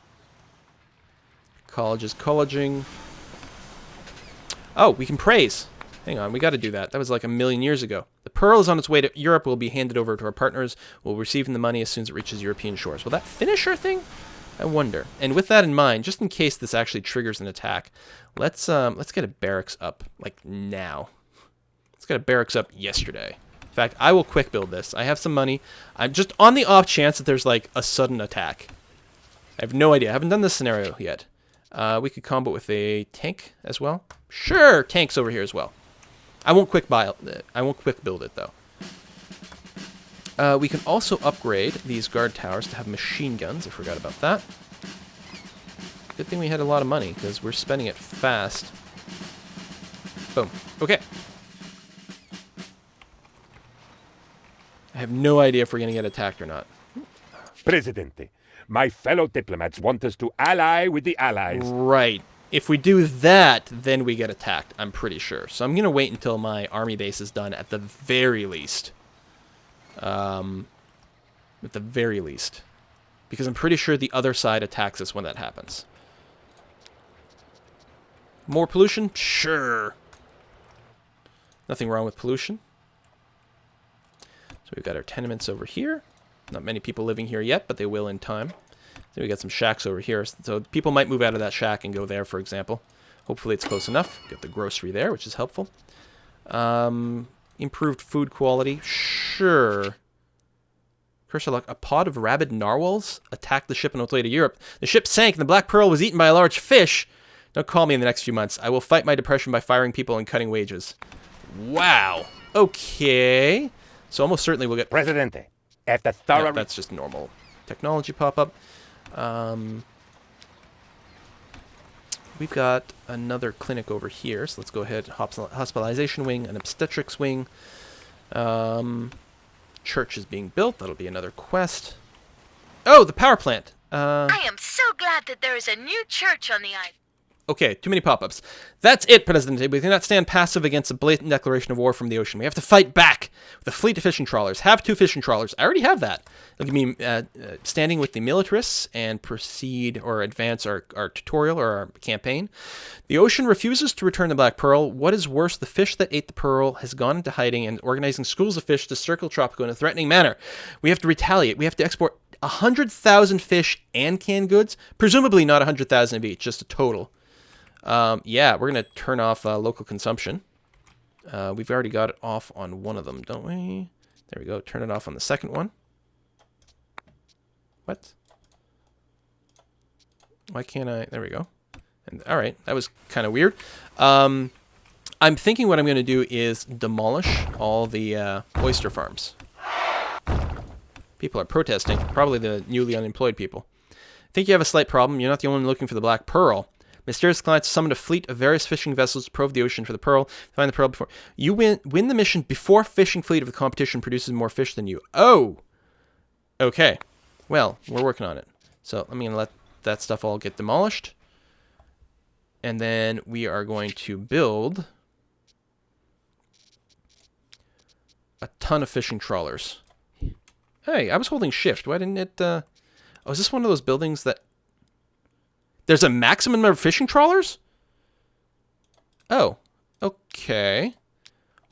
S1: College is colleging. Oh, we can praise. Hang on, we got to do that. That was like 1,000,000 years ago. The pearl is on its way to Europe. Will be handed over to our partners. We'll receive the money as soon as it reaches European shores. Will that finish our thing? I wonder. And with that in mind, just in case this actually triggers an attack, let's get a barracks up like now. Let's get a barracks up yesterday. In fact, I will quick build this. I have some money. I'm just on the off chance that there's like a sudden attack. I have no idea. I haven't done this scenario yet. We could combo with a tank as well. Sure, tanks over here as well. I won't quick build it though. We can also upgrade these guard towers to have machine guns. I forgot about that. Good thing we had a lot of money because we're spending it fast. Boom. Okay. I have no idea if we're going to get attacked or not.
S3: Presidente, my fellow diplomats want us to ally with the allies.
S1: Right. If we do that, then we get attacked, I'm pretty sure. So I'm going to wait until my army base is done at the very least. At the very least. Because I'm pretty sure the other side attacks us when that happens. More pollution? Sure. Nothing wrong with pollution. So we've got our tenements over here. Not many people living here yet, but they will in time. Then we got some shacks over here. So people might move out of that shack and go there, for example. Hopefully it's close enough. Got the grocery there, which is helpful. Improved food quality. Sure. Curse of luck. A pod of rabid narwhals attacked the ship on its way to Europe. The ship sank and the Black Pearl was eaten by a large fish. Don't call me in the next few months. I will fight my depression by firing people and cutting wages. Wow. Okay. So almost certainly we'll get...
S3: Presidente, after thorough...
S1: Yeah, that's just normal technology pop-up. We've got another clinic over here, so let's go ahead. Hospitalization wing, an obstetrics wing. Church is being built. That'll be another quest. Oh, the power plant.
S2: I am so glad that there is a new church on the island.
S1: Okay, too many pop-ups. That's it, President. We cannot stand passive against a blatant declaration of war from the ocean. We have to fight back with a fleet of fishing trawlers. Have 2 fishing trawlers. I already have that. It'll give me standing with the militarists and proceed or advance our tutorial or our campaign. The ocean refuses to return the Black Pearl. What is worse, the fish that ate the pearl has gone into hiding and organizing schools of fish to circle Tropico in a threatening manner. We have to retaliate. We have to export 100,000 fish and canned goods. Presumably not 100,000 of each, just a total. Yeah, we're going to turn off local consumption. We've already got it off on one of them, don't we? There we go. Turn it off on the second one. What? Why can't I? There we go. And all right, that was kind of weird. I'm thinking what I'm going to do is demolish all the oyster farms. People are protesting, probably the newly unemployed people. Think you have a slight problem. You're not the only one looking for the Black Pearl. Mysterious clients summoned a fleet of various fishing vessels to probe the ocean for the pearl. Find the pearl before... You win the mission before fishing fleet of the competition produces more fish than you. Oh! Okay. Well, we're working on it. So I'm going to let that stuff all get demolished. And then we are going to build a ton of fishing trawlers. Hey, I was holding shift. Why didn't it... Oh, is this one of those buildings that... There's a maximum number of fishing trawlers? Oh, okay.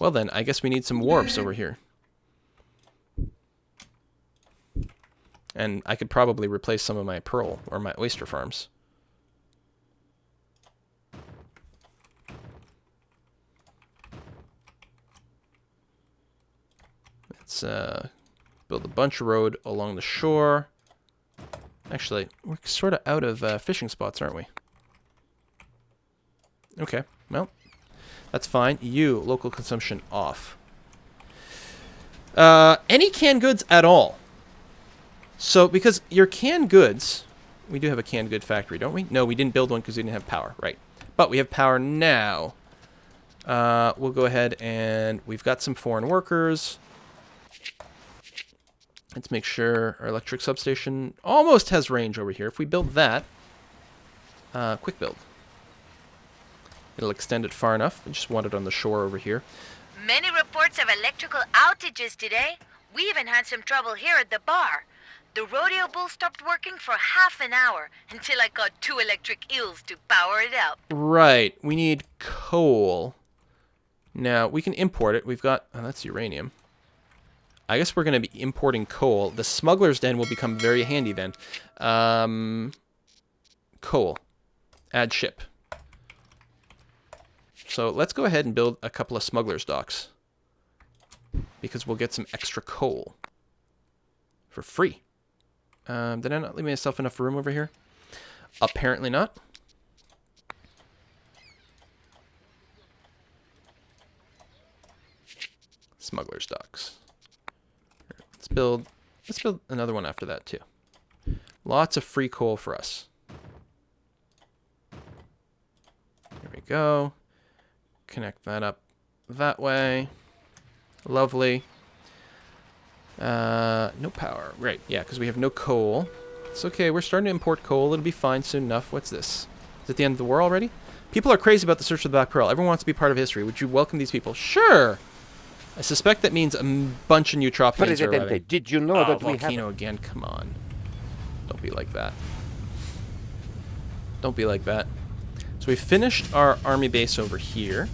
S1: Well then, I guess we need some warps over here. And I could probably replace some of my pearl or my oyster farms. Let's build a bunch of road along the shore. Actually, we're sort of out of fishing spots, aren't we? Okay, well, that's fine. You, local consumption off. Any canned goods at all? So, because your canned goods... We do have a canned good factory, don't we? No, we didn't build one because we didn't have power, right. But we have power now. We'll go ahead and... We've got some foreign workers. Let's make sure our electric substation almost has range over here. If we build that, quick build. It'll extend it far enough. I just want it on the shore over here.
S2: Many reports of electrical outages today. We even had some trouble here at the bar. The rodeo bull stopped working for half an hour until I caught 2 electric eels to power it up.
S1: Right. We need coal. Now, we can import it. We've got... Oh, that's uranium. I guess we're going to be importing coal. The smuggler's den will become very handy then. Coal. Add ship. So let's go ahead and build a couple of smuggler's docks. Because we'll get some extra coal. For free. Did I not leave myself enough room over here? Apparently not. Smuggler's docks. Let's build another one after that too. Lots of free coal for us. There we go. Connect that up that way. Lovely. No power. Right, yeah, because we have no coal. It's okay, we're starting to import coal. It'll be fine soon enough. What's this? Is it the end of the war already? People are crazy about the search for the Black Pearl. Everyone wants to be part of history. Would you welcome these people? Sure! I suspect that means a bunch of new Tropicans are arriving.
S3: Did you know that we have...
S1: volcano again, come on. Don't be like that. Don't be like that. So we finished our army base over here.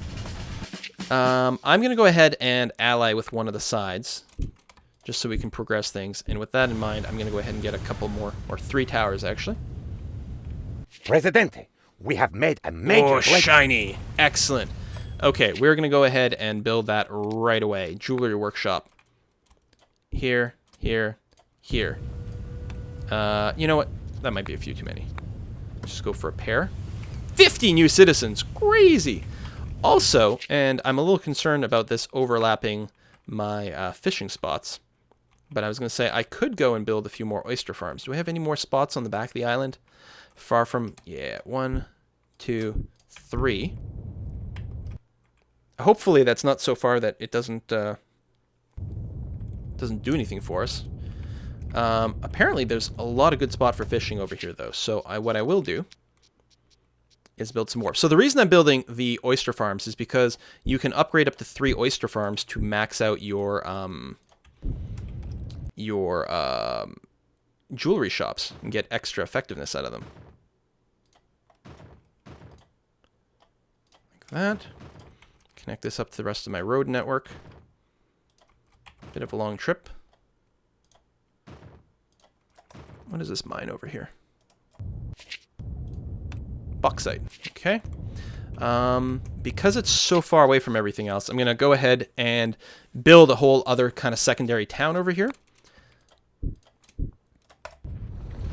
S1: I'm going to go ahead and ally with one of the sides, just so we can progress things. And with that in mind, I'm going to go ahead and get a couple more, or 3 towers, actually.
S3: Presidente, we have made a major...
S1: Oh, shiny! Excellent. Okay, we're going to go ahead and build that right away. Jewelry workshop. Here, here, here. You know what? That might be a few too many. Let's just go for a pair. 50 new citizens! Crazy! Also, and I'm a little concerned about this overlapping my fishing spots, but I was going to say I could go and build a few more oyster farms. Do we have any more spots on the back of the island? Far from... Yeah, 1, 2, 3. Hopefully that's not so far that it doesn't do anything for us. Apparently there's a lot of good spot for fishing over here, though. So what I will do is build some more. So the reason I'm building the oyster farms is because you can upgrade up to 3 oyster farms to max out your jewelry shops and get extra effectiveness out of them. Like that. Connect this up to the rest of my road network. Bit of a long trip. What is this mine over here? Bauxite. Okay. Because it's so far away from everything else, I'm going to go ahead and build a whole other kind of secondary town over here.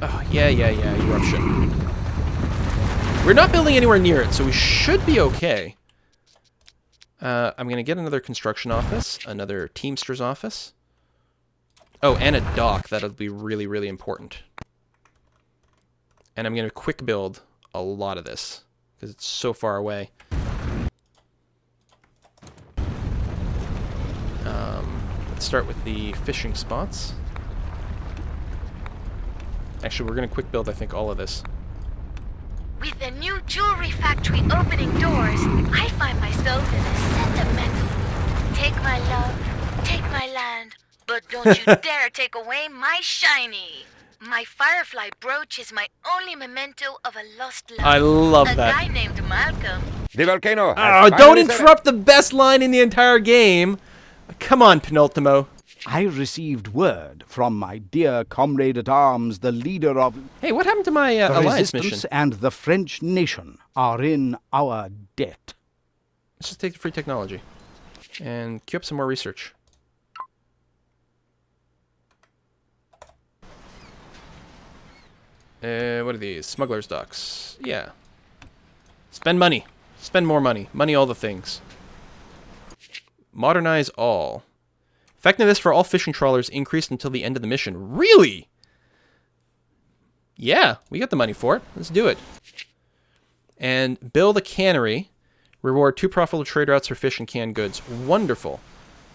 S1: Oh, yeah, eruption. We're not building anywhere near it, so we should be okay. I'm going to get another construction office, another Teamster's office. Oh, and a dock. That'll be really, really important. And I'm going to quick build a lot of this because it's so far away. Let's start with the fishing spots. Actually, we're going to quick build, I think, all of this.
S2: With the new jewelry factory opening doors, I find myself in a sentimental. Take my love, take my land, but don't you dare take away my shiny. My firefly brooch is my only memento of a lost love.
S1: I love
S2: a
S1: that.
S2: guy named Malcolm.
S3: The volcano
S1: Oh,
S3: has
S1: don't
S3: finally
S1: interrupt the best line in the entire game. Come on, Penultimo.
S5: I received word from my dear comrade-at-arms, the leader of
S1: Hey, what happened to my
S5: the
S1: alliance
S5: resistance
S1: mission?
S5: and the French nation are in our debt.
S1: Let's just take the free technology and queue up some more research. What are these? Smuggler's docks. Yeah. Spend money. Spend more money. Money all the things. Modernize all. Effectiveness for all fishing trawlers increased until the end of the mission. Really? Yeah, we got the money for it. Let's do it. And build a cannery. Reward 2 profitable trade routes for fish and canned goods. Wonderful.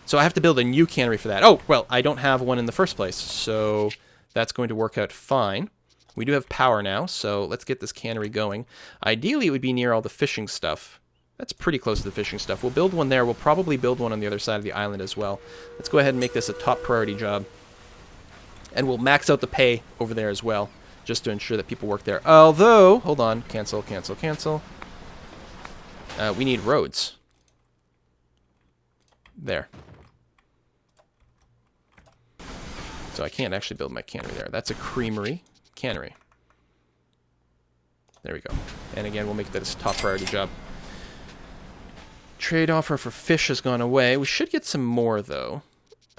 S1: So I have to build a new cannery for that. Oh, well, I don't have one in the first place, so that's going to work out fine. We do have power now, so let's get this cannery going. Ideally, it would be near all the fishing stuff. That's pretty close to the fishing stuff. We'll build one there. We'll probably build one on the other side of the island as well. Let's go ahead and make this a top priority job. And we'll max out the pay over there as well, just to ensure that people work there. Although, hold on, cancel, cancel, cancel. We need roads. There. So I can't actually build my cannery there. That's a creamery. Cannery. There we go. And again, we'll make that a top priority job. Trade offer for fish has gone away. We should get some more, though.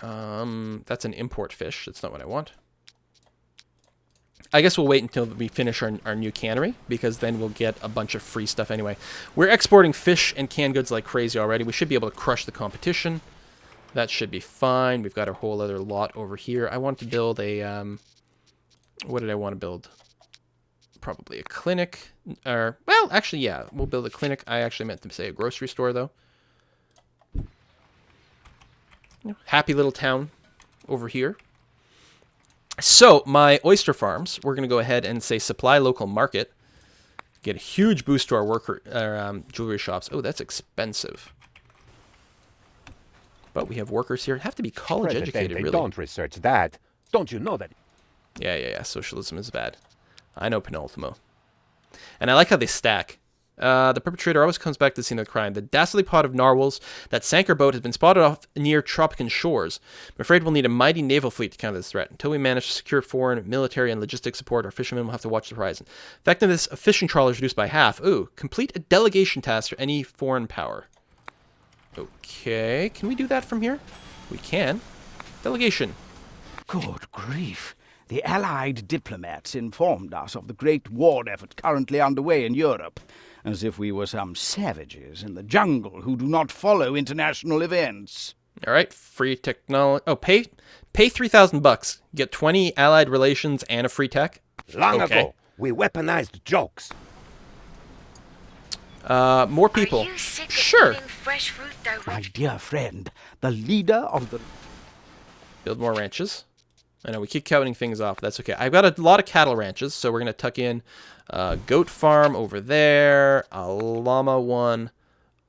S1: That's an import fish. That's not what I want. I guess we'll wait until we finish our new cannery, because then we'll get a bunch of free stuff anyway. We're exporting fish and canned goods like crazy already. We should be able to crush the competition. That should be fine. We've got a whole other lot over here. I want to build a... what did I want to build? Probably a clinic. Or, well, actually, yeah. We'll build a clinic. I actually meant to say a grocery store, though. Happy little town over here. So, my oyster farms, we're going to go ahead and say supply local market. Get a huge boost to our jewelry shops. Oh, that's expensive. But we have workers here. Have to be college educated, really.
S3: Don't research that. Don't you know that?
S1: Yeah. Socialism is bad. I know, Penultimo. And I like how they stack. The perpetrator always comes back to the scene of the crime. The dastardly pot of narwhals that sank our boat has been spotted off near Tropican shores. I'm afraid we'll need a mighty naval fleet to counter this threat. Until we manage to secure foreign, military, and logistic support, our fishermen will have to watch the horizon. Effectiveness of fishing trawlers reduced by half. Ooh, complete a delegation task for any foreign power. Okay, can we do that from here? We can. Delegation.
S5: Good grief. The Allied diplomats informed us of the great war effort currently underway in Europe, as if we were some savages in the jungle who do not follow international events.
S1: All right, free technology. Oh, pay $3,000. Get 20 Allied relations and a free tech.
S3: Long ago, we weaponized jokes.
S1: More people.
S2: Are you sick of
S1: Sure.
S2: eating fresh fruit directly?
S5: My dear friend, the leader of the...
S1: Build more ranches. I know we keep counting things off. But that's okay. I've got a lot of cattle ranches, so we're gonna tuck in a goat farm over there, a llama one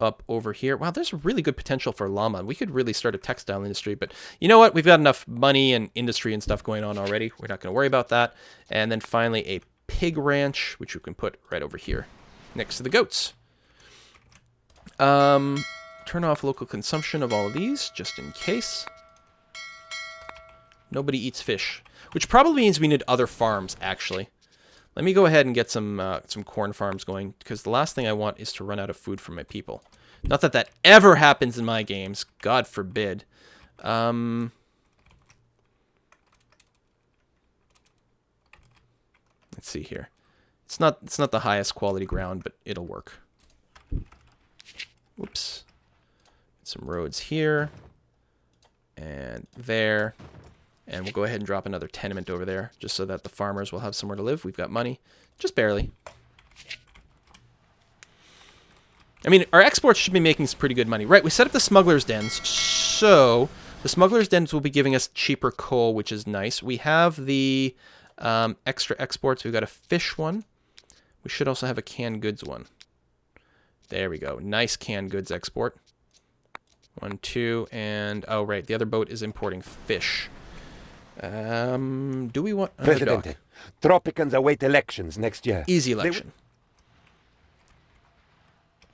S1: up over here. Wow, there's really good potential for llama. We could really start a textile industry, but you know what? We've got enough money and industry and stuff going on already. We're not gonna worry about that. And then finally a pig ranch, which we can put right over here next to the goats. Turn off local consumption of all of these, just in case. Nobody eats fish, which probably means we need other farms, actually. Let me go ahead and get some corn farms going, because the last thing I want is to run out of food for my people. Not that that ever happens in my games. God forbid. Let's see here. It's not the highest quality ground, but it'll work. Whoops. Some roads here. And there. And we'll go ahead and drop another tenement over there, just so that the farmers will have somewhere to live. We've got money. Just barely. I mean, our exports should be making some pretty good money. Right, we set up the smugglers' dens. So, the smugglers' dens will be giving us cheaper coal, which is nice. We have the extra exports. We've got a fish one. We should also have a canned goods one. There we go. Nice canned goods export. 1, 2, and... Oh, right, the other boat is importing fish. Do we want another dock?
S3: Presidente, Tropicans await elections next year.
S1: Easy election.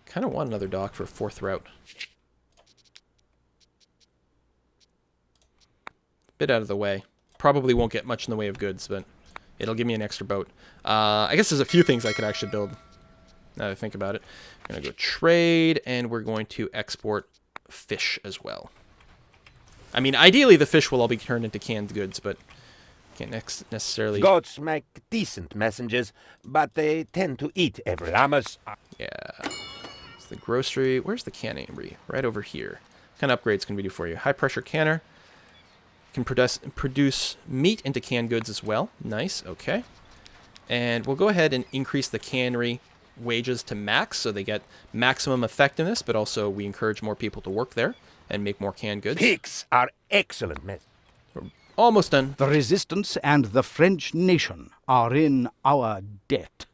S1: Kind of want another dock for a 4th route. Bit out of the way. Probably won't get much in the way of goods, but it'll give me an extra boat. I guess there's a few things I could actually build, now that I think about it. I'm going to go trade, and we're going to export fish as well. I mean, ideally the fish will all be turned into canned goods, but can't necessarily...
S3: Goats make decent messengers, but they tend to eat every llamas.
S1: Yeah. It's the grocery. Where's the cannery? Right over here. What kind of upgrades can we do for you? High pressure canner. Can produce meat into canned goods as well. Nice. Okay. And we'll go ahead and increase the cannery wages to max, so they get maximum effectiveness, but also we encourage more people to work there and make more canned goods.
S3: Pigs are excellent
S1: Almost done.
S5: The resistance and the French nation are in our debt.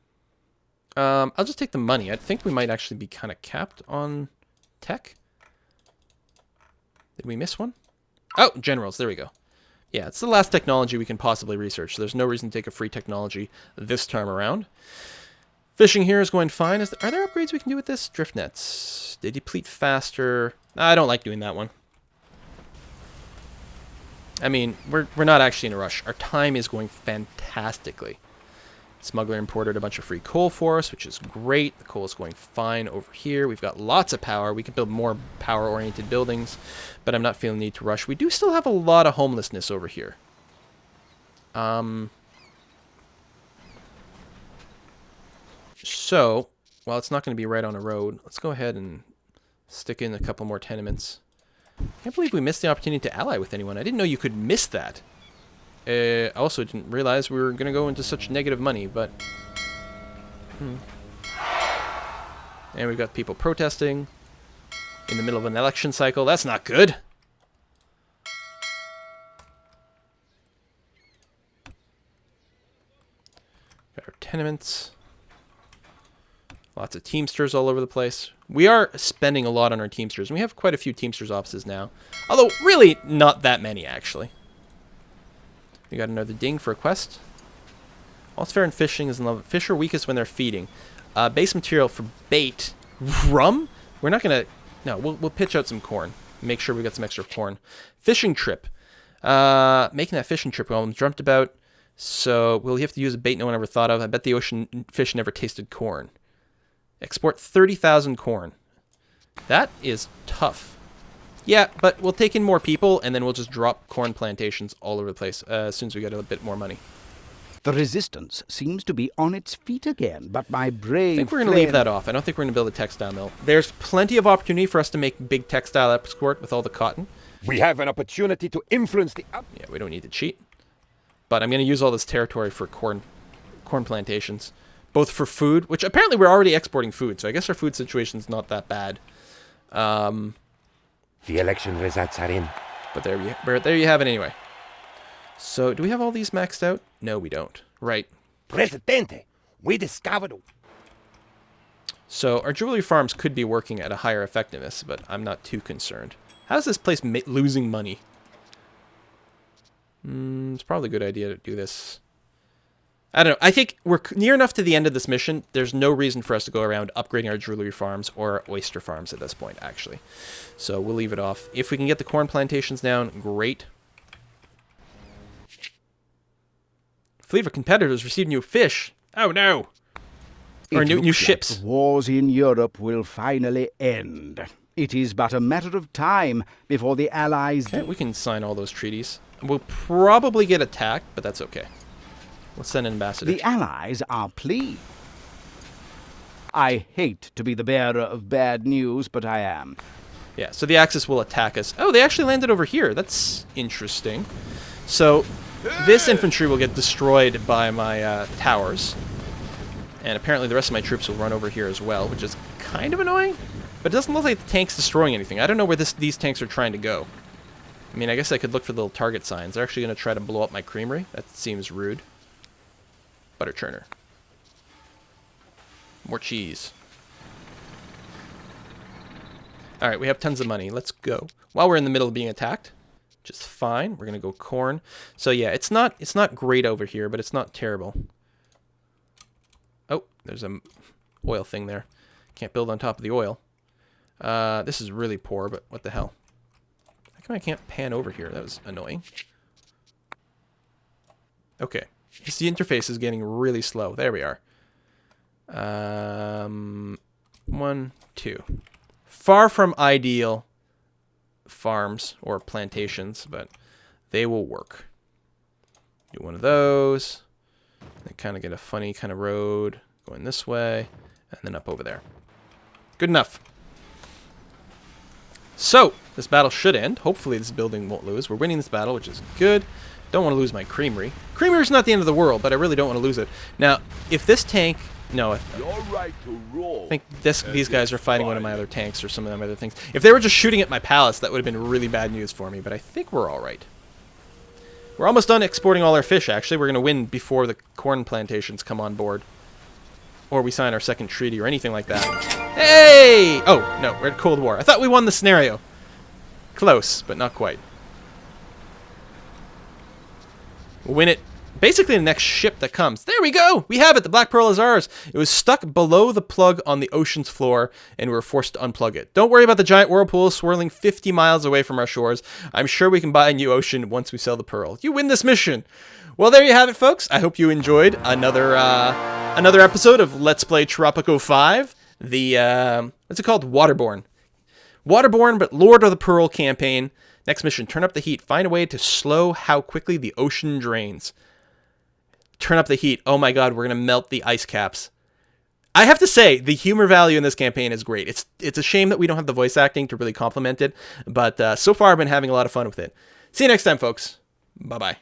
S1: I'll just take the money. I think we might actually be kind of capped on tech. Did we miss one? Oh, generals. There we go. Yeah, it's the last technology we can possibly research, so there's no reason to take a free technology this time around. Fishing here is going fine. Are there upgrades we can do with this? Drift nets. They deplete faster. I don't like doing that one. I mean, we're not actually in a rush. Our time is going fantastically. Smuggler imported a bunch of free coal for us, which is great. The coal is going fine over here. We've got lots of power. We can build more power-oriented buildings, but I'm not feeling the need to rush. We do still have a lot of homelessness over here. So, while it's not going to be right on a road, let's go ahead and stick in a couple more tenements. I can't believe we missed the opportunity to ally with anyone. I didn't know you could miss that. I also didn't realize we were going to go into such negative money, but... And we've got people protesting in the middle of an election cycle. That's not good. Got our tenements. Lots of Teamsters all over the place. We are spending a lot on our Teamsters, and we have quite a few Teamsters offices now. Although, really, not that many, actually. We got another ding for a quest. All's fair in fishing is in love. Fish are weakest when they're feeding. Base material for bait. Rum? We're not going to... No, we'll pitch out some corn. Make sure we got some extra corn. Fishing trip. Making that fishing trip, well, I'm dreamt about. So we'll have to use a bait no one ever thought of. I bet the ocean fish never tasted corn. Export 30,000 corn. That is tough. Yeah, but we'll take in more people, and then we'll just drop corn plantations all over the place as soon as we get a bit more money.
S5: The resistance seems to be on its feet again, but my brave...
S1: I think we're going to leave that off. I don't think we're going to build a textile mill. There's plenty of opportunity for us to make big textile export with all the cotton.
S3: We have an opportunity to influence the...
S1: Yeah, we don't need to cheat. But I'm going to use all this territory for corn plantations. Both for food, which apparently we're already exporting food, so I guess our food situation's not that bad.
S3: The election results are in.
S1: But there you have it anyway. So, do we have all these maxed out? No, we don't. Right.
S3: Presidente, we discovered...
S1: So, our jewelry farms could be working at a higher effectiveness, but I'm not too concerned. How's this place losing money? It's probably a good idea to do this. I don't know. I think we're near enough to the end of this mission. There's no reason for us to go around upgrading our jewelry farms or our oyster farms at this point, actually. So we'll leave it off. If we can get the corn plantations down, great. Fleet of competitors received new fish. Oh, no. Or new ships.
S5: The wars in Europe will finally end. It is but a matter of time before the Allies...
S1: Okay, we can sign all those treaties. We'll probably get attacked, but that's okay. Let's send an ambassador.
S5: The Allies are pleased. I hate to be the bearer of bad news, but I am.
S1: Yeah, so the Axis will attack us. Oh, they actually landed over here. That's interesting. So this infantry will get destroyed by my towers. And apparently the rest of my troops will run over here as well, which is kind of annoying. But it doesn't look like the tank's destroying anything. I don't know where these tanks are trying to go. I mean, I guess I could look for the little target signs. They're actually going to try to blow up my creamery. That seems rude. Butter churner. More cheese. Alright, we have tons of money. Let's go. While we're in the middle of being attacked, just fine. We're going to go corn. So yeah, it's not great over here, but it's not terrible. Oh, there's a oil thing there. Can't build on top of the oil. This is really poor, but what the hell? How come I can't pan over here? That was annoying. Okay. The interface is getting really slow. There we are. 1, 2. Far from ideal farms or plantations, but they will work. Do one of those. Then kind of get a funny kind of road going this way, and then up over there. Good enough. So, this battle should end. Hopefully this building won't lose. We're winning this battle, which is good. Don't want to lose my creamery. Creamery's not the end of the world, but I really don't want to lose it. Now, if this tank... No, I think these guys are fighting one of my other tanks or some of them other things. If they were just shooting at my palace, that would have been really bad news for me, but I think we're all right. We're almost done exporting all our fish, actually. We're going to win before the corn plantations come on board. Or we sign our second treaty or anything like that. Hey! Oh, no, we're at Cold War. I thought we won the scenario. Close, but not quite. We'll win it. Basically the next ship that comes. There we go! We have it! The Black Pearl is ours! It was stuck below the plug on the ocean's floor, and we were forced to unplug it. Don't worry about the giant whirlpool swirling 50 miles away from our shores. I'm sure we can buy a new ocean once we sell the Pearl. You win this mission! Well, there you have it, folks. I hope you enjoyed another episode of Let's Play Tropico 5. The, what's it called? Waterborn. Waterborn, but Lord of the Pearl campaign. Next mission, turn up the heat. Find a way to slow how quickly the ocean drains. Turn up the heat. Oh my god, we're going to melt the ice caps. I have to say, the humor value in this campaign is great. It's a shame that we don't have the voice acting to really complement it, but so far I've been having a lot of fun with it. See you next time, folks. Bye-bye.